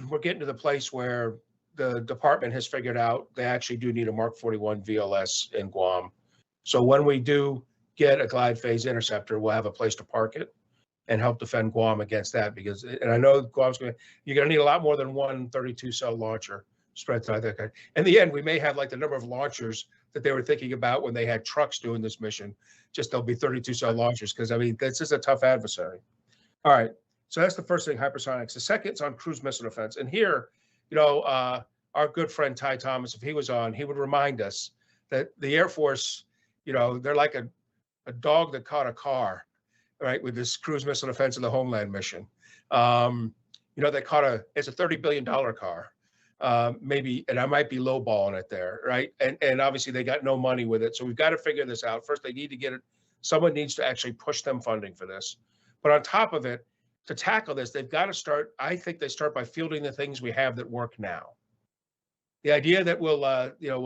we're getting to the place where the department has figured out they actually do need a Mark 41 VLS in Guam. So when we do get a glide phase interceptor, we'll have a place to park it and help defend Guam against that. And I know Guam's you're going to need a lot more than one 32-cell launcher spread throughout that. In the end, we may have like the number of launchers that they were thinking about when they had trucks doing this mission. Just there'll be 32-cell launchers, because I mean, this is a tough adversary. All right, so that's the first thing, hypersonics. The second is on cruise missile defense. And here, our good friend Ty Thomas, if he was on, he would remind us that the Air Force, they're like a dog that caught a car, right, with this cruise missile defense and the Homeland mission. They caught it's a $30 billion car. Maybe, and I might be lowballing it there, right? And obviously they got no money with it. So we've got to figure this out. First, they need to get it. Someone needs to actually push them funding for this. But on top of it, to tackle this, they've got to start, I think they start by fielding the things we have that work now. The idea that we'll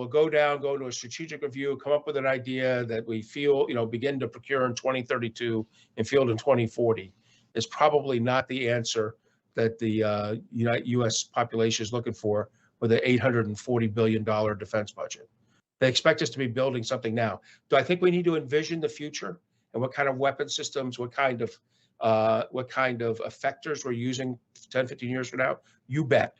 go into a strategic review, come up with an idea that we feel, begin to procure in 2032 and field in 2040 is probably not the answer that the U.S. population is looking for with an $840 billion defense budget. They expect us to be building something now. Do I think we need to envision the future and what kind of weapon systems, what kind of effectors we're using 10, 15 years from now? You bet.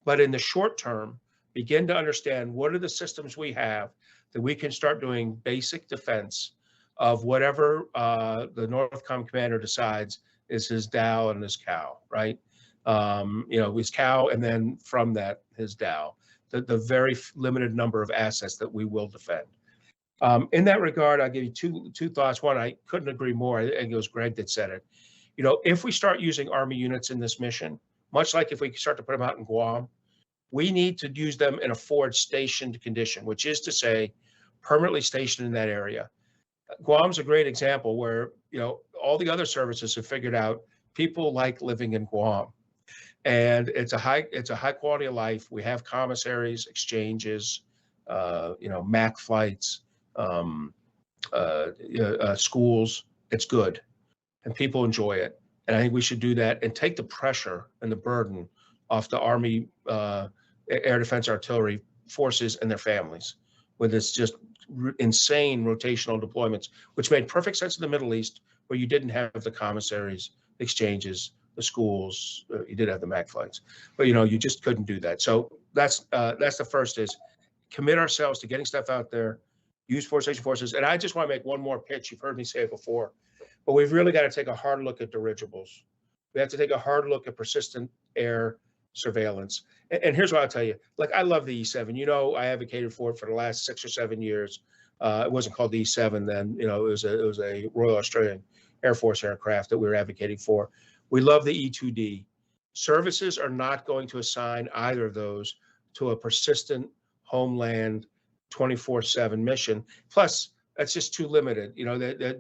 But in the short term, begin to understand what are the systems we have that we can start doing basic defense of whatever the Northcom commander decides is his Dow and his cow, right? His cow, and then from that, his Dow. The very limited number of assets that we will defend. In that regard, I'll give you two thoughts. One, I couldn't agree more. I think it was Greg that said it. If we start using Army units in this mission, much like if we start to put them out in Guam, we need to use them in a forward stationed condition, which is to say, permanently stationed in that area. Guam's a great example where, all the other services have figured out people like living in Guam. And it's a high quality of life. We have commissaries, exchanges, MAC flights, schools. It's good, and people enjoy it. And I think we should do that and take the pressure and the burden off the Army Air Defense Artillery forces and their families with this just insane rotational deployments, which made perfect sense in the Middle East, where you didn't have the commissaries, exchanges, the schools. You did have the MAC flights, but you just couldn't do that. So that's the first, is commit ourselves to getting stuff out there, use forward station forces. And I just want to make one more pitch. You've heard me say it before, but we've really got to take a hard look at dirigibles. We have to take a hard look at persistent air surveillance. And here's what I'll tell you. Like, I love the E-7. I advocated for it for the last 6 or 7 years. It wasn't called the E-7 then. It was a Royal Australian Air Force aircraft that we were advocating for. We love the E-2D. Services are not going to assign either of those to a persistent Homeland 24/7 mission. Plus, that's just too limited.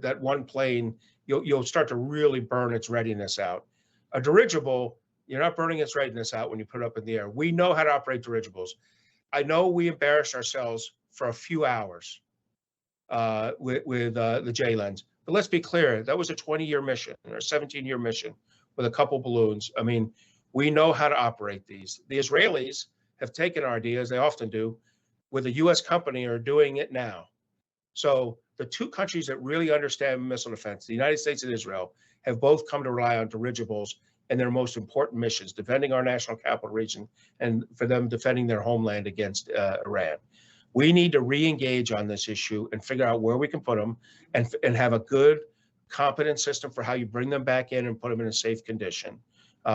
That one plane, you'll start to really burn its readiness out. A dirigible, you're not burning its readiness out when you put it up in the air. We know how to operate dirigibles. I know we embarrassed ourselves for a few hours with the J-Lens. But let's be clear, that was a 20-year mission or a 17-year mission with a couple balloons. I mean, we know how to operate these. The Israelis have taken our ideas, they often do, with a U.S. company, are doing it now. So the two countries that really understand missile defense, the United States and Israel, have both come to rely on dirigibles in their most important missions, defending our national capital region and for them defending their homeland against Iran. We need to re-engage on this issue and figure out where we can put them and have a good, competent system for how you bring them back in and put them in a safe condition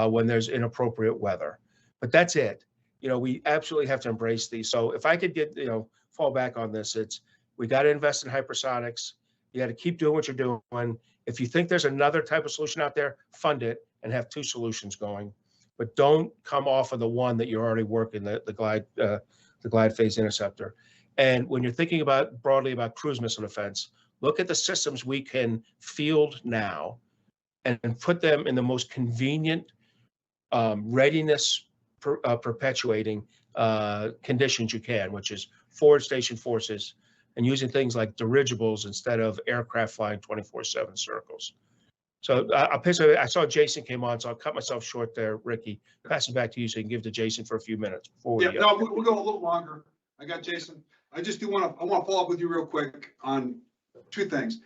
when there's inappropriate weather. But that's it. We absolutely have to embrace these. So if I could fall back on this, we got to invest in hypersonics. You got to keep doing what you're doing. If you think there's another type of solution out there, fund it and have two solutions going. But don't come off of the one that you're already working, the glide phase interceptor. And when you're thinking broadly about cruise missile defense, look at the systems we can field now and put them in the most convenient readiness perpetuating conditions you can, which is forward station forces and using things like dirigibles instead of aircraft flying 24/7 circles. So I saw Jason came on, so I'll cut myself short there, Ricky. Pass it back to you so you can give to Jason for a few minutes before we we'll go a little longer. I got Jason. I just want to follow up with you real quick on two things.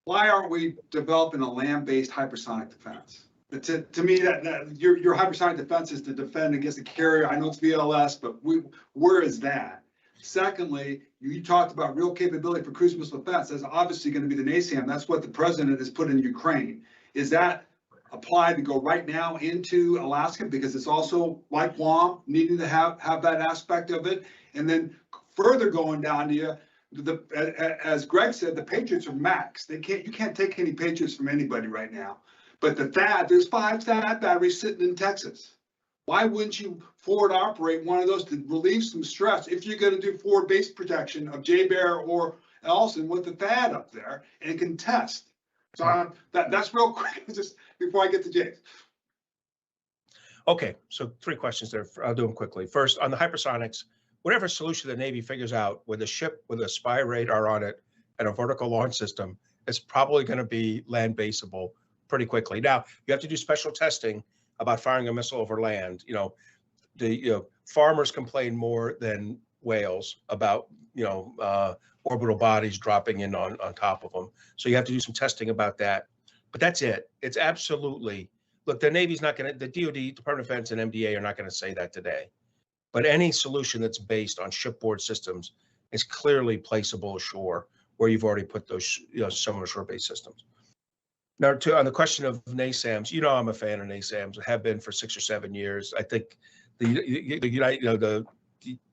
Why aren't we developing a land-based hypersonic defense? To me, that your hypersonic defense is to defend against a carrier. I know it's VLS, but where is that? Secondly, you talked about real capability for cruise missile defense. That's obviously going to be the NASAM. That's what the president has put in Ukraine. Is that applied to go right now into Alaska? Because it's also like Guam, needing to have that aspect of it. And then further going down to you, as Greg said, the Patriots are max. You can't take any Patriots from anybody right now. But the THAAD, there's 5 THAAD batteries sitting in Texas. Why wouldn't you forward operate one of those to relieve some stress if you're going to do forward base protection of J-Bear or Ellison with the THAAD up there and can test? So that's real quick, just before I get to James. Okay, so 3 questions there. I'll do them quickly. First, on the hypersonics, whatever solution the Navy figures out with a ship with a spy radar on it and a vertical launch system, it's probably going to be land-baseable pretty quickly. Now, you have to do special testing about firing a missile over land. Farmers complain more than whales about, orbital bodies dropping in on top of them. So you have to do some testing about that. But that's it. It's absolutely, look, the Navy's not going to, the DoD, Department of Defense, and MDA are not going to say that today. But any solution that's based on shipboard systems is clearly placeable ashore, where you've already put those, similar shore-based systems. Now, on the question of NASAMS, I'm a fan of NASAMS. I have been for 6 or 7 years. I think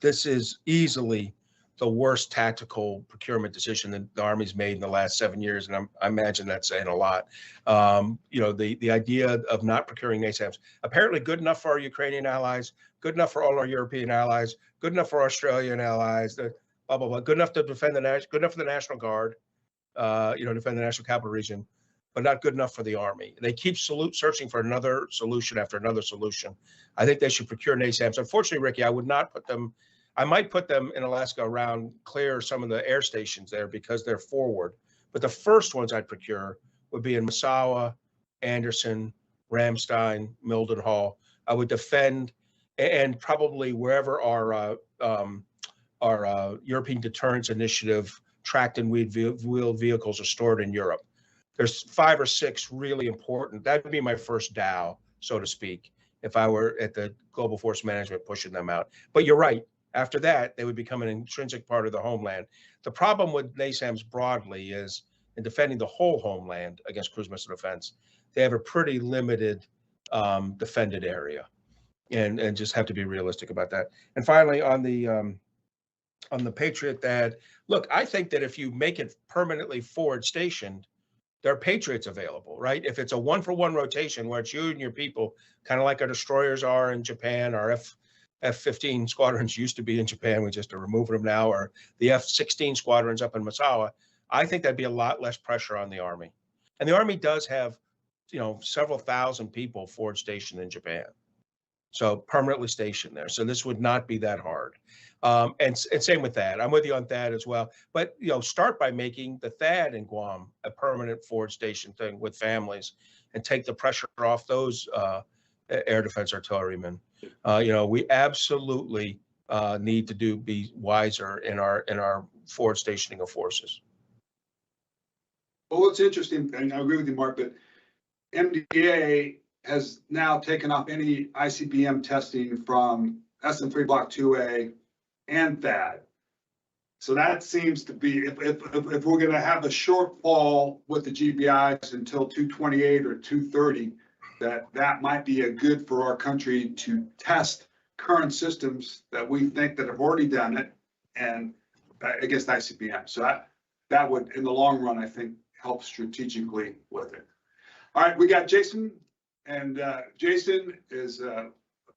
this is easily the worst tactical procurement decision that the Army's made in the last 7 years, and I imagine that's saying a lot. The idea of not procuring NASAMS, apparently good enough for our Ukrainian allies, good enough for all our European allies, good enough for our Australian allies, blah blah blah, good enough to defend good enough for the National Guard, defend the National Capital Region, but not good enough for the Army. They keep searching for another solution after another solution. I think they should procure NASAMS. Unfortunately, Ricky, I would not put them. I might put them in Alaska around clear some of the air stations there because they're forward. But the first ones I'd procure would be in Massawa, Anderson, Ramstein, Mildenhall. I would defend, and probably wherever our European Deterrence Initiative tracked and wheeled vehicles are stored in Europe. There's 5 or 6 really important. That would be my first Dow, so to speak, if I were at the Global Force Management pushing them out. But you're right. After that, they would become an intrinsic part of the homeland. The problem with NASAMS broadly is in defending the whole homeland against cruise missile defense, they have a pretty limited defended area, and just have to be realistic about that. And finally, on the Patriot, that look, I think that if you make it permanently forward stationed, there are Patriots available, right? If it's a 1-for-1 rotation where it's you and your people, kind of like our destroyers are in Japan, our F-15 squadrons used to be in Japan, we just are removing them now, or the F-16 squadrons up in Massawa, I think that'd be a lot less pressure on the Army. And the Army does have, several thousand people forward stationed in Japan. So permanently stationed there. So this would not be that hard. And same with THAAD. I'm with you on THAAD as well. But, start by making the THAAD in Guam a permanent forward station thing with families and take the pressure off those air defense artillerymen. We absolutely need to be wiser in our forward stationing of forces. Well, what's interesting, and I agree with you, Mark, but MDA has now taken off any ICBM testing from SM-3 Block 2A and THAAD. So that seems to be, if we're going to have a shortfall with the GBIs until 228 or 230, that might be a good for our country to test current systems that we think that have already done it and against ICBM. So that would, in the long run, I think, help strategically with it. All right, we got Jason, and Jason is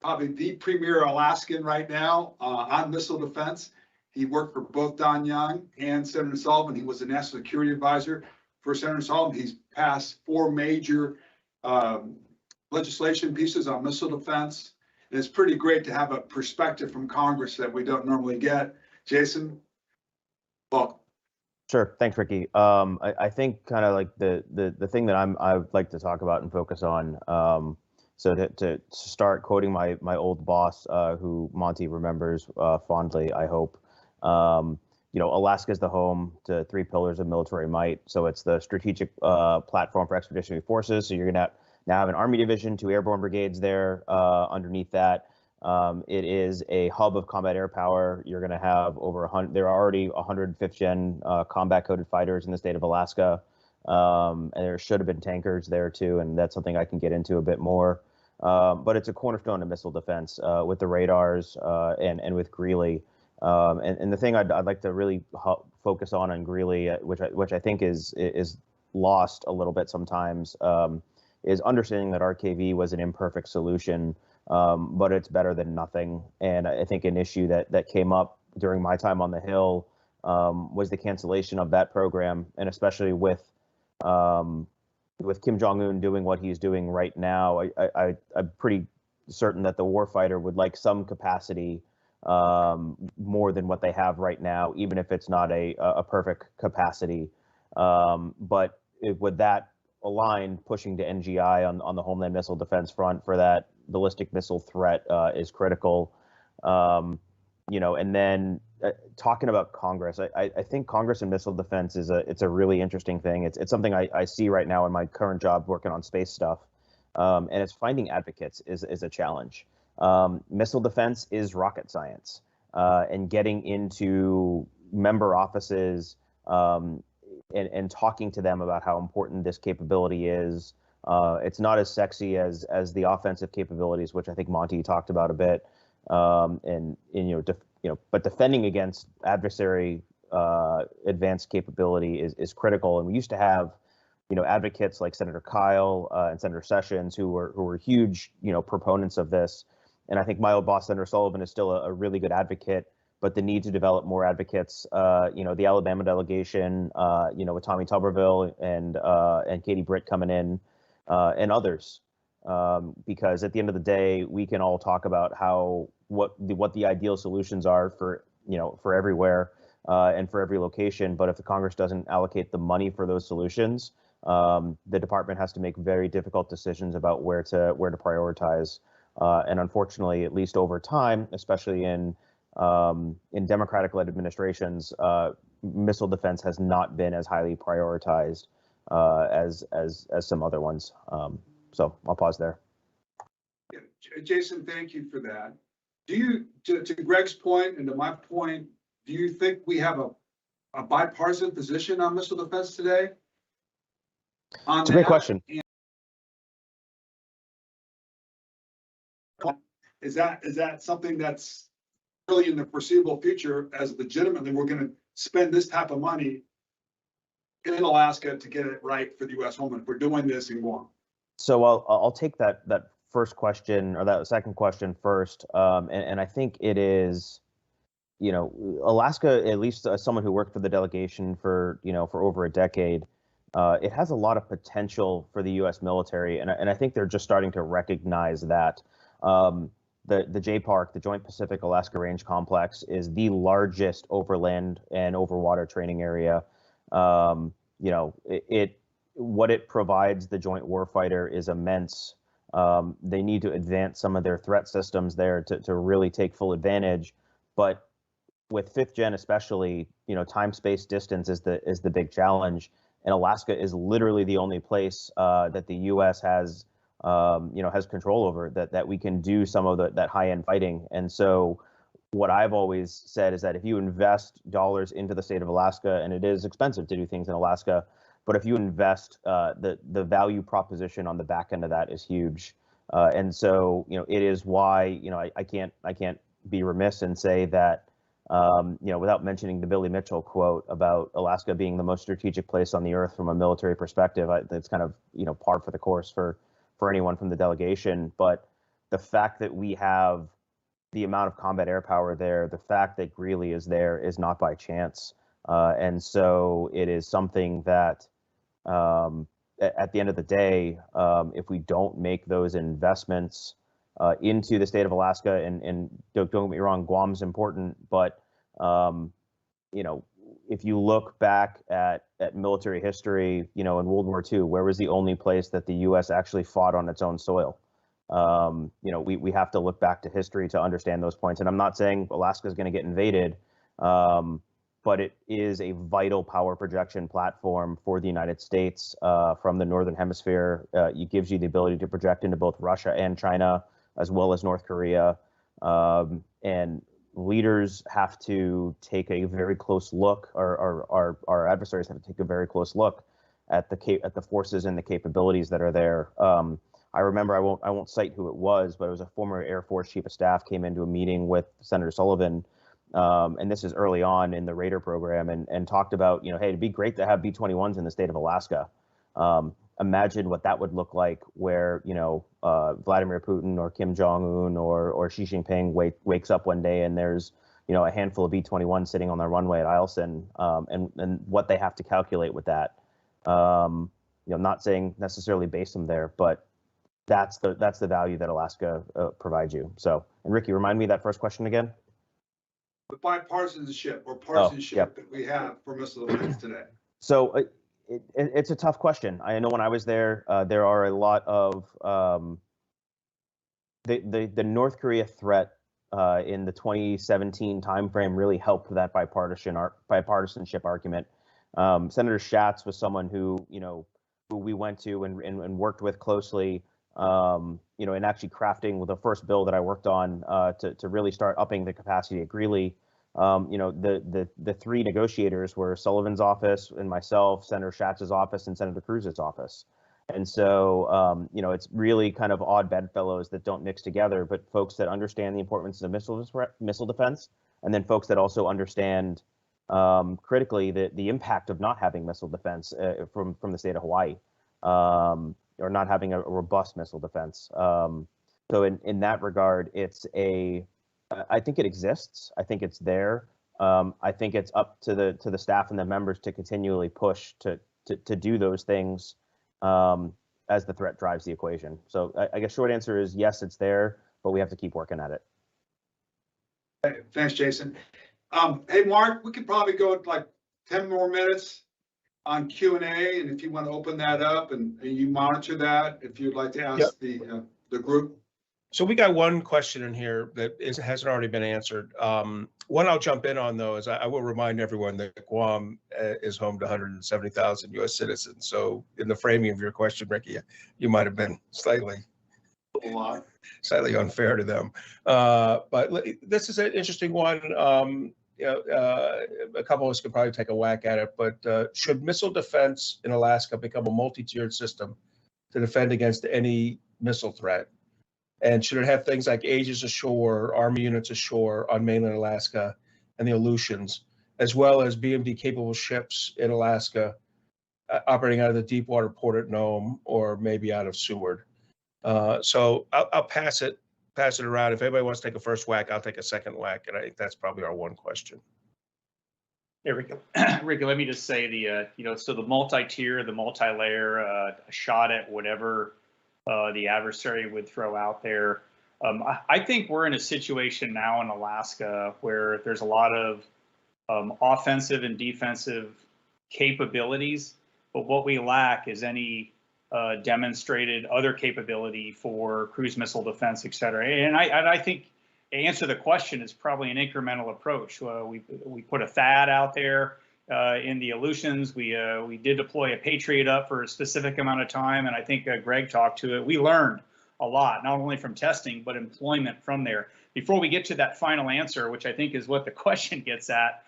probably the premier Alaskan right now on missile defense. He worked for both Don Young and Senator Sullivan. He was a national security advisor for Senator Sullivan. He's passed 4 major legislation pieces on missile defense. And it's pretty great to have a perspective from Congress that we don't normally get. Jason, welcome. Sure. Thanks, Ricky. I think kind of like the thing that I would like to talk about and focus on. So to start quoting my old boss, who Monty remembers fondly, I hope. Alaska is the home to 3 pillars of military might. So it's the strategic platform for expeditionary forces. So you're going to now have an Army division, 2 airborne brigades there underneath that. It is a hub of combat air power. You're going to have over 100. There are already 100 5th-gen combat-coded fighters in the state of Alaska, and there should have been tankers there too, and that's something I can get into a bit more. But it's a cornerstone of missile defense with the radars and with Greeley. And the thing I'd like to really focus on Greeley, which I think is lost a little bit sometimes, is understanding that RKV was an imperfect solution, but it's better than nothing. And I think an issue that came up during my time on the Hill was the cancellation of that program, and especially with Kim Jong-un doing what he's doing right now, I'm pretty certain that the warfighter would like some capacity more than what they have right now, even if it's not a perfect capacity. But with that aligned, pushing to NGI on the Homeland Missile Defense front for that ballistic missile threat is critical. And then talking about Congress, I think Congress and missile defense it's a really interesting thing. It's something I see right now in my current job working on space stuff, and it's finding advocates is a challenge. Missile defense is rocket science, and getting into member offices and talking to them about how important this capability is. It's not as sexy as the offensive capabilities, which I think Monty talked about a bit. But defending against adversary advanced capability is critical. And we used to have, advocates like Senator Kyle and Senator Sessions who were huge, proponents of this. And I think my old boss, Senator Sullivan, is still a really good advocate. But the need to develop more advocates, the Alabama delegation, with Tommy Tuberville and Katie Britt coming in, and others. Because at the end of the day, we can all talk about what the ideal solutions are for everywhere and for every location. But if the Congress doesn't allocate the money for those solutions, the department has to make very difficult decisions about where to prioritize. And unfortunately, at least over time, especially in Democratic-led administrations, missile defense has not been as highly prioritized as some other ones. So I'll pause there. Yeah. Jason, thank you for that. Do you, to Greg's point and to my point, do you think we have a bipartisan position on missile defense today? It's a great question. Is that something that's really in the foreseeable future as legitimately we're going to spend this type of money in Alaska to get it right for the U.S. Homeland if we're doing this in Guam? So I'll take that first question or that second question first, and I think it is, Alaska, at least as someone who worked for the delegation for over a decade, it has a lot of potential for the U.S. military, and I think they're just starting to recognize that. The JPARC, the Joint Pacific Alaska Range Complex, is the largest overland and overwater training area. What it provides the joint warfighter is immense. They need to advance some of their threat systems there to really take full advantage. But with 5th gen especially, time, space, distance is the big challenge. And Alaska is literally the only place that the U.S. has control over that we can do some of that high-end fighting. And so what I've always said is that if you invest dollars into the state of Alaska, and it is expensive to do things in Alaska, but if you invest, the value proposition on the back end of that is huge. And so, it is why, I can't be remiss and say that, without mentioning the Billy Mitchell quote about Alaska being the most strategic place on the earth from a military perspective. That's kind of, par for the course for anyone from the delegation. But the fact that we have the amount of combat air power there, the fact that Greeley is there is not by chance. And so it is something that, at the end of the day, if we don't make those investments into the state of Alaska, and don't get me wrong, Guam's important, but if you look back at military history, in World War II, where was the only place that the U.S. actually fought on its own soil? We have to look back to history to understand those points. And I'm not saying Alaska is going to get invaded, but it is a vital power projection platform for the United States from the Northern Hemisphere. It gives you the ability to project into both Russia and China, as well as North Korea. And leaders have to take a very close look, or our adversaries have to take a very close look at the forces and the capabilities that are there. I remember, I won't cite who it was, but it was a former Air Force Chief of Staff came into a meeting with Senator Sullivan, and this is early on in the Raider program, and talked about, hey, it'd be great to have B-21s in the state of Alaska. Imagine what that would look like where, Vladimir Putin or Kim Jong-un or Xi Jinping wakes up one day and there's, a handful of B-21 sitting on the runway at Eielson, and what they have to calculate with that. Not saying necessarily base them there, but that's the value that Alaska provides you. So, and Riki, remind me that first question again. The bipartisanship or partisanship that we have for missile defense today. So It's a tough question. I know when I was there, there are a lot of the North Korea threat in the 2017 timeframe really helped that bipartisanship argument. Senator Schatz was someone who we went to and worked with closely, in actually crafting the first bill that I worked on to really start upping the capacity at Greeley. The three negotiators were Sullivan's office and myself, Senator Schatz's office, and Senator Cruz's office. And so, it's really kind of odd bedfellows that don't mix together, but folks that understand the importance of missile defense, and then folks that also understand critically the impact of not having missile defense from the state of Hawaii, or not having a robust missile defense. So in that regard, I think it exists. I think it's there. I think it's up to the staff and the members to continually push to do those things as the threat drives the equation. So I guess short answer is yes, it's there, but we have to keep working at it. Hey, thanks, Jason. Hey, Mark, we could probably go like 10 more minutes on Q&A, and if you want to open that up and you monitor that, if you'd like to ask the group. So we got one question in here that hasn't already been answered. One I'll jump in on, though, is I will remind everyone that Guam is home to 170,000 U.S. citizens. So in the framing of your question, Riki, you might have been slightly unfair to them. But this is an interesting one. A couple of us could probably take a whack at it, but should missile defense in Alaska become a multi-tiered system to defend against any missile threat? And should it have things like Aegis ashore, Army units ashore on mainland Alaska and the Aleutians, as well as BMD-capable ships in Alaska operating out of the Deepwater port at Nome or maybe out of Seward? So I'll pass it around. If anybody wants to take a first whack, I'll take a second whack, and I think that's probably our one question. There we go. Riki, let me just say so the multi-tier, the multi-layer, a shot at whatever the adversary would throw out there. I think we're in a situation now in Alaska where there's a lot of offensive and defensive capabilities, but what we lack is any demonstrated other capability for cruise missile defense, et cetera. And I think to answer the question is probably an incremental approach. We put a THAAD out there in the Aleutians. We did deploy a Patriot up for a specific amount of time, and I think Greg talked to it. We learned a lot, not only from testing, but employment from there. Before we get to that final answer, which I think is what the question gets at,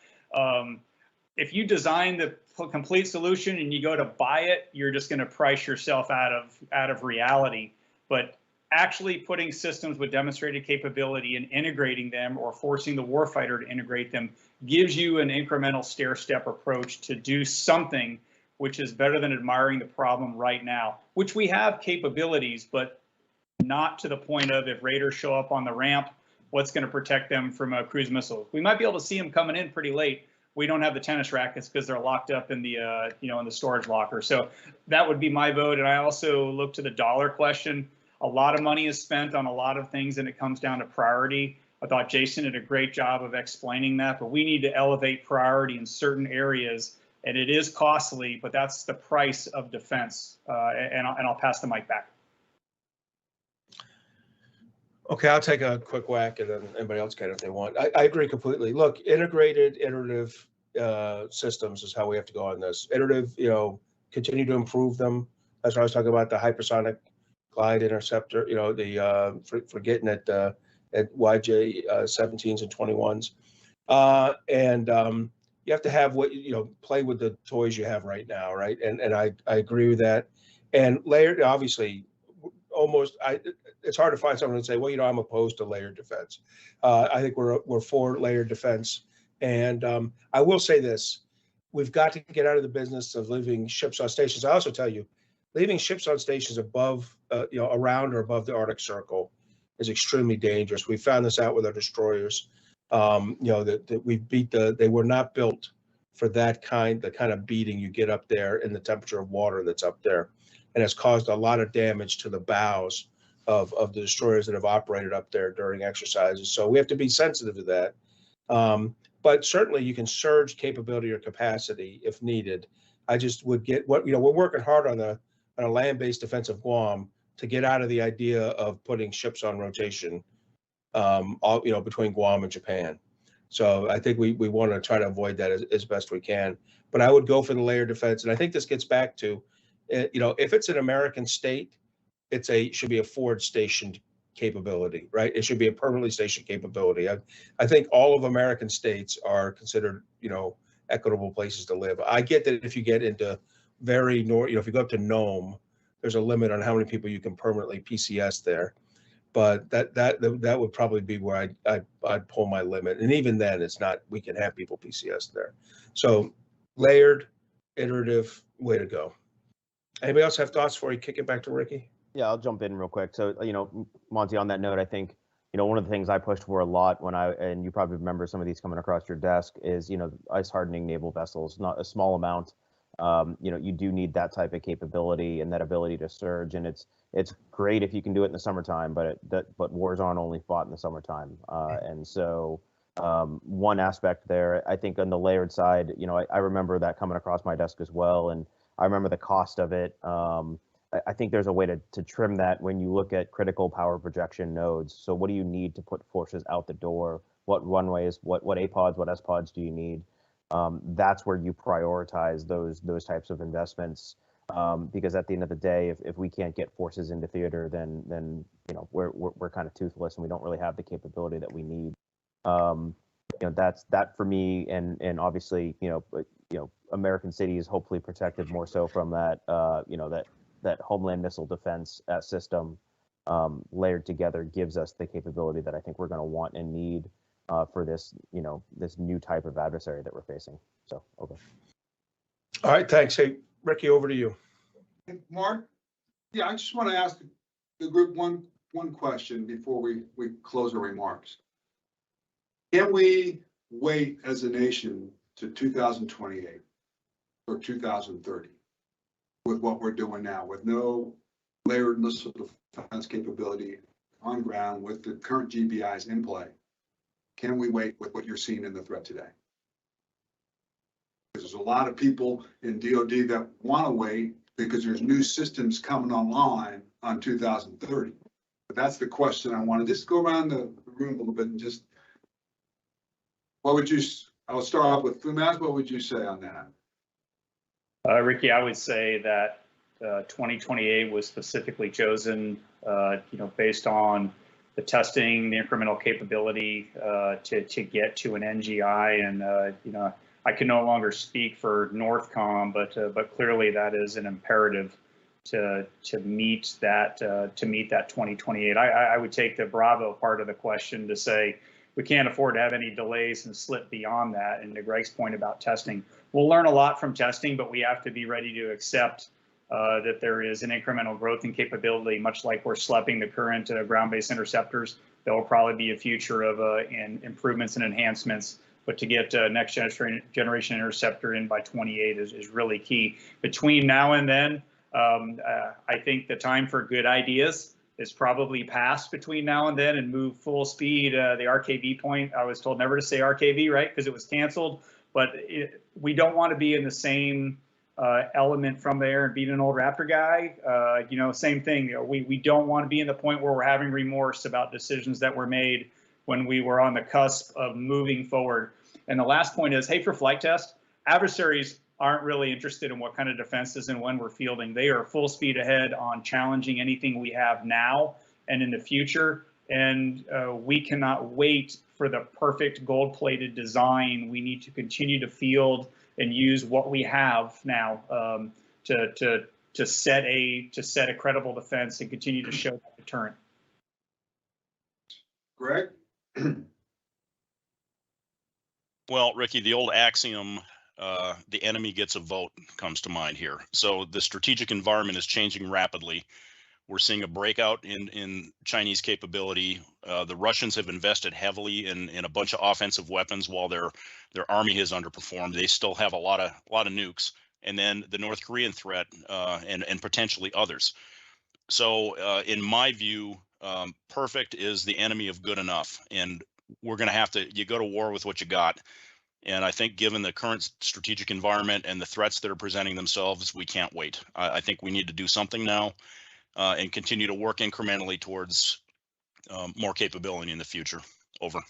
if you design the complete solution and you go to buy it, you're just going to price yourself out of reality. But actually putting systems with demonstrated capability and integrating them, or forcing the warfighter to integrate them, gives you an incremental stair-step approach to do something which is better than admiring the problem right now, which we have capabilities, but not to the point of if raiders show up on the ramp, what's going to protect them from cruise missiles. We might be able to see them coming in pretty late. We don't have the tennis rackets because they're locked up in the in the storage locker. So that would be my vote. And I also look to the dollar question. A lot of money is spent on a lot of things, and it comes down to priority. I thought Jason did a great job of explaining that, but we need to elevate priority in certain areas, and it is costly, but that's the price of defense. And I'll pass the mic back. Okay, I'll take a quick whack, and then anybody else can if they want. I agree completely. Look, integrated, iterative systems is how we have to go on this. Iterative, continue to improve them. That's what I was talking about, the hypersonic glide interceptor, for getting at YJ 17s and 21s. And you have to have play with the toys you have right now, right? And I agree with that. And layered, obviously, it's hard to find someone and say, well, I'm opposed to layered defense. I think we're for layered defense. And I will say this, we've got to get out of the business of leaving ships on stations. I also tell you, leaving ships on stations above, around or above the Arctic Circle is extremely dangerous. We found this out with our destroyers. That we beat they were not built for the kind of beating you get up there in the temperature of water that's up there, and has caused a lot of damage to the bows of the destroyers that have operated up there during exercises. So we have to be sensitive to that. But certainly you can surge capability or capacity if needed. I just would get what, we're working hard on a land-based defense of Guam to get out of the idea of putting ships on rotation, between Guam and Japan. So I think we want to try to avoid that as best we can. But I would go for the layered defense. And I think this gets back to, if it's an American state, should be a forward stationed capability, right? It should be a permanently stationed capability. I think all of American states are considered, equitable places to live. I get that if you get into very north, if you go up to Nome, there's a limit on how many people you can permanently PCS there. But that would probably be where I'd pull my limit. And even then, it's not, we can have people PCS there. So layered, iterative, way to go. Anybody else have thoughts before you kick it back to Riki? Yeah, I'll jump in real quick. So, Monty, on that note, I think, one of the things I pushed for a lot and you probably remember some of these coming across your desk is, ice hardening naval vessels, not a small amount. You do need that type of capability and that ability to surge. And it's great if you can do it in the summertime, but wars aren't only fought in the summertime. And so one aspect there, I think on the layered side, I remember that coming across my desk as well. And I remember the cost of it. I think there's a way to trim that when you look at critical power projection nodes. So what do you need to put forces out the door? What runways, what APODs, what SPODs do you need? That's where you prioritize those types of investments. Because at the end of the day, if we can't get forces into theater, then we're kind of toothless and we don't really have the capability that we need. That's that for me, and obviously American cities hopefully protected more so from that that Homeland missile defense system layered together gives us the capability that I think we're going to want and need for this this new type of adversary that we're facing. So okay. All right, thanks. Hey, Riki, over to you. Mark, I just want to ask the group one question before we close our remarks. Can we wait as a nation to 2028 or 2030 with what we're doing now, with no layered missile defense capability on ground, with the current GBIs in play? Can we wait with what you're seeing in the threat today? Because there's a lot of people in DOD that want to wait because there's new systems coming online on 2030. But that's the question I want to just go around the room a little bit and just, I'll start off with Fumaz. What would you say on that? Riki, I would say that 2028 was specifically chosen, based on the testing, the incremental capability to get to an NGI, and I can no longer speak for Northcom, but clearly that is an imperative to meet that 2028. I would take the Bravo part of the question to say we can't afford to have any delays and slip beyond that. And to Greg's point about testing, we'll learn a lot from testing, but we have to be ready to accept that there is an incremental growth in capability, much like we're schlepping the current ground-based interceptors. There will probably be a future of improvements and enhancements, but to get next generation interceptor in by 28 is really key. Between now and then, I think the time for good ideas is probably past between now and then, and move full speed. The RKV point, I was told never to say RKV, right? Because it was canceled, but we don't want to be in the same element from there and being an old Raptor guy. Same thing. We don't want to be in the point where we're having remorse about decisions that were made when we were on the cusp of moving forward. And the last point is, hey, for flight test, adversaries aren't really interested in what kind of defenses and when we're fielding. They are full speed ahead on challenging anything we have now and in the future. And we cannot wait for the perfect gold-plated design. We need to continue to field and use what we have now to set a credible defense and continue to show that deterrent. Greg? Well, Riki, the old axiom, the enemy gets a vote, comes to mind here. So the strategic environment is changing rapidly. We're seeing a breakout in Chinese capability. The Russians have invested heavily in a bunch of offensive weapons while their army has underperformed. They still have a lot of nukes, and then the North Korean threat and potentially others. So in my view, perfect is the enemy of good enough, and we're going to have to. You go to war with what you got. And I think given the current strategic environment and the threats that are presenting themselves, we can't wait. I think we need to do something now and continue to work incrementally towards more capability in the future. Over.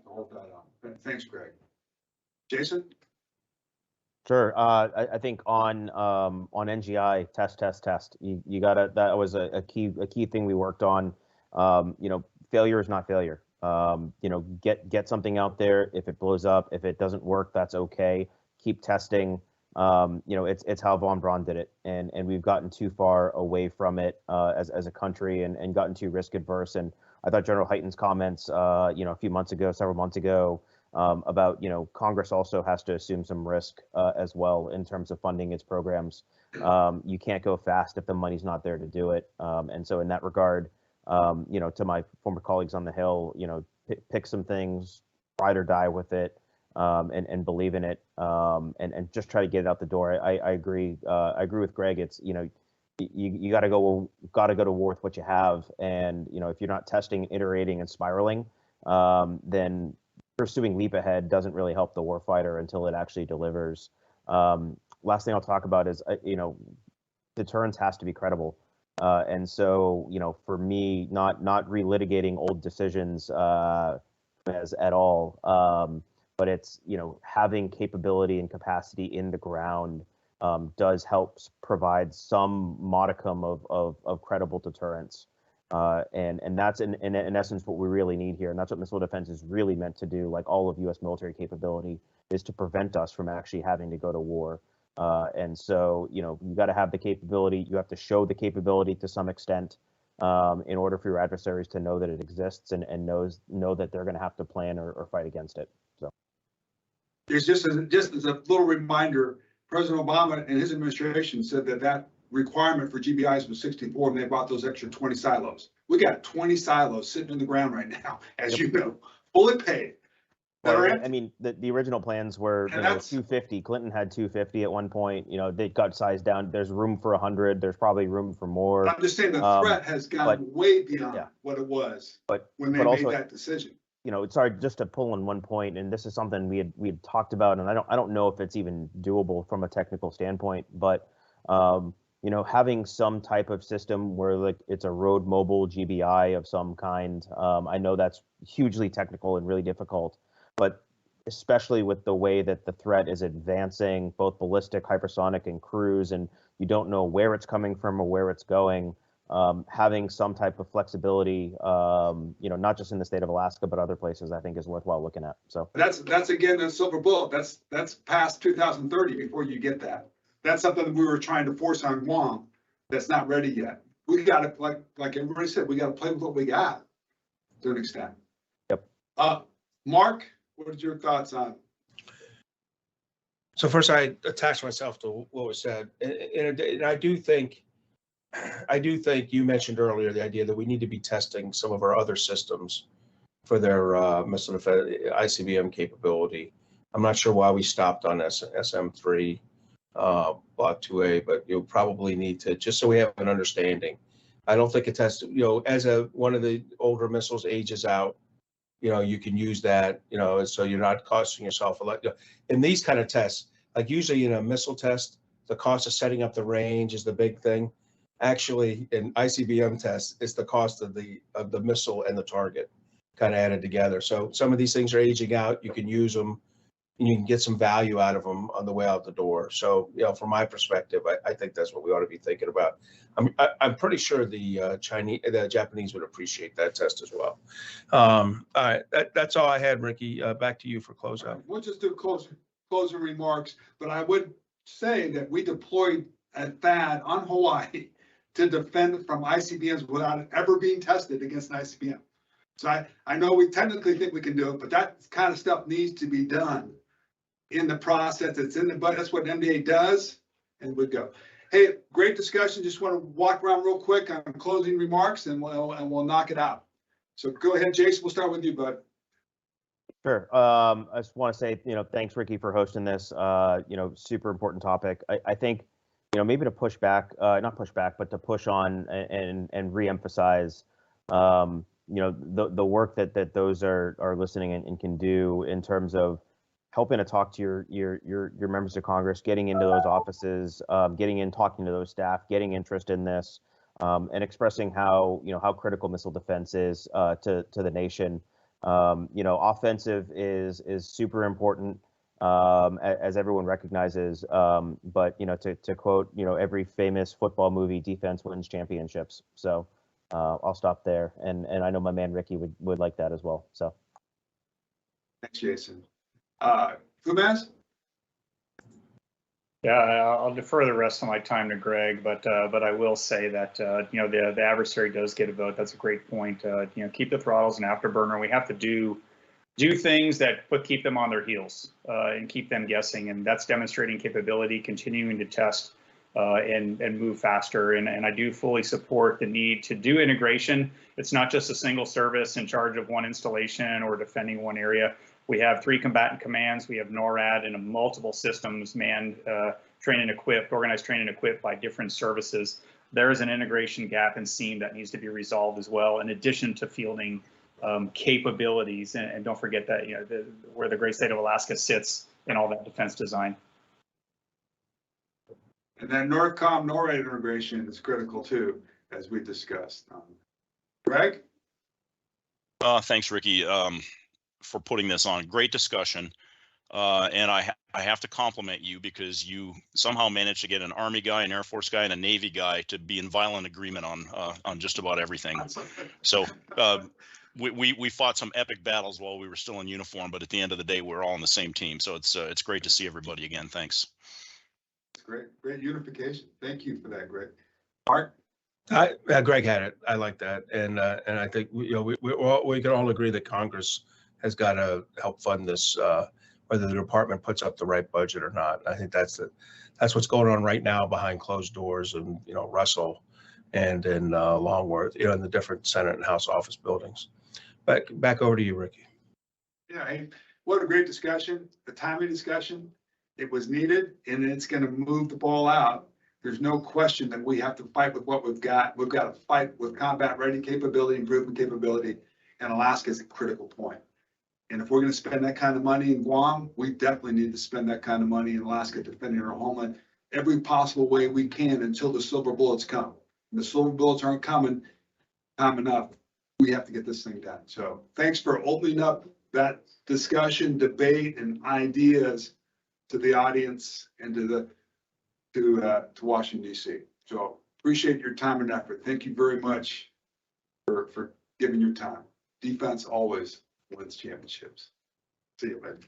Hold that on. Thanks, Greg. Jason? Sure. I think on NGI test. You gotta, that was a key thing we worked on. Failure is not failure. Get something out there. If it blows up, if it doesn't work, that's okay. Keep testing. It's how von Braun did it, and we've gotten too far away from it as a country and gotten too risk adverse. And I thought General Hyten's comments, several months ago, about Congress also has to assume some risk as well in terms of funding its programs. You can't go fast if the money's not there to do it. And so in that regard, to my former colleagues on the Hill, pick some things, ride or die with it, and believe in it, and just try to get it out the door. I agree. I agree with Greg. It's you got to go to war with what you have, and if you're not testing, iterating, and spiraling, then pursuing leap ahead doesn't really help the warfighter until it actually delivers. Last thing I'll talk about is deterrence has to be credible, and so for me, not relitigating old decisions as at all, but it's having capability and capacity in the ground does help provide some modicum of credible deterrence. And that's in essence what we really need here, and that's what missile defense is really meant to do. Like all of U.S. military capability is to prevent us from actually having to go to war. And so you got to have the capability. You have to show the capability to some extent in order for your adversaries to know that it exists and know that they're going to have to plan or fight against it. So It's just as a little reminder, President Obama and his administration said that requirement for GBIs was 64, and they bought those extra 20 silos. We got 20 silos sitting in the ground right now, as you know, fully paid. Well, I mean, the original plans were 250. Clinton had 250 at one point. They got sized down. There's room for 100. There's probably room for more. I'm just saying the threat has gone way beyond what it was when they made that decision. Sorry, just to pull on one point, and this is something we had talked about, and I don't know if it's even doable from a technical standpoint, but having some type of system where it's a road mobile GBI of some kind. I know that's hugely technical and really difficult, but especially with the way that the threat is advancing, both ballistic, hypersonic, and cruise, and you don't know where it's coming from or where it's going. Having some type of flexibility, not just in the state of Alaska, but other places, I think is worthwhile looking at. So that's again the silver bullet. That's past 2030 before you get that. That's something that we were trying to force on Guam. That's not ready yet. We got to, like everybody said, we got to play with what we got to an extent. Yep. Mark, what are your thoughts on? So first, I attach myself to what was said, and I do think you mentioned earlier the idea that we need to be testing some of our other systems for their missile defense ICBM capability. I'm not sure why we stopped on SM3 Block 2A, but you'll probably need to, just so we have an understanding. I don't think a test, as one of the older missiles ages out, you can use that, so you're not costing yourself a lot. In these kind of tests, like usually in a missile test, the cost of setting up the range is the big thing. Actually, in ICBM tests, it's the cost of the missile and the target kind of added together. So some of these things are aging out. You can use them, and you can get some value out of them on the way out the door. So, from my perspective, I think that's what we ought to be thinking about. I'm pretty sure the Japanese would appreciate that test as well. All right, that's all I had, Riki. Back to you for closeout. We'll just do closing remarks, but I would say that we deployed a THAAD on Hawaii to defend from ICBMs without it ever being tested against an ICBM. So I know we technically think we can do it, but that kind of stuff needs to be done in the process. It's in the budget. That's what MDA does, and we go. Hey, great discussion. Just want to walk around real quick on closing remarks, and we'll knock it out. So go ahead, Jason. We'll start with you, bud. Sure. I just want to say, thanks, Riki, for hosting this. Super important topic. I think, maybe to push back, not push back, but to push on and reemphasize, the work that those are listening and can do in terms of helping to talk to your members of Congress, getting into those offices, getting in, talking to those staff, getting interest in this, and expressing how how critical missile defense is to the nation. Offensive is super important, as everyone recognizes. But to quote every famous football movie, defense wins championships. So I'll stop there, and I know my man Riki would like that as well. So Thanks, Jason. Kumaz? Yeah, I'll defer the rest of my time to Greg, but I will say that the adversary does get a vote. That's a great point. Keep the throttles and afterburner. We have to do things that keep them on their heels and keep them guessing, and that's demonstrating capability, continuing to test and move faster. And I do fully support the need to do integration. It's not just a single service in charge of one installation or defending one area. We have 3 combatant commands. We have NORAD and multiple systems manned, trained and equipped, organized, trained and equipped by different services. There is an integration gap and seam that needs to be resolved as well, in addition to fielding capabilities. And don't forget that where the great state of Alaska sits in all that defense design. And then NORTHCOM, NORAD integration is critical too, as we discussed. Greg? Thanks, Riki, for putting this on. Great discussion. And I have to compliment you because you somehow managed to get an Army guy, an Air Force guy, and a Navy guy to be in violent agreement on just about everything. So we fought some epic battles while we were still in uniform, but at the end of the day, we're all on the same team. So it's great to see everybody again. Thanks. Great unification. Thank you for that, Greg. Mark? Greg had it. I like that, and I think we can all agree that Congress has got to help fund this, whether the department puts up the right budget or not. I think that's what's going on right now behind closed doors, and Russell and in Longworth, in the different Senate and House office buildings. Back over to you, Riki. Yeah, hey, what a great discussion. The timely discussion. It was needed, and it's going to move the ball out. There's no question that we have to fight with what we've got. We've got to fight with combat-ready capability, improvement capability, and Alaska is a critical point. And if we're going to spend that kind of money in Guam, we definitely need to spend that kind of money in Alaska defending our homeland every possible way we can until the silver bullets come. And the silver bullets aren't coming time enough. We have to get this thing done. So thanks for opening up that discussion, debate, and ideas to the audience and to Washington, D.C. So appreciate your time and effort. Thank you very much for giving your time. Defense always wins championships. See you, man.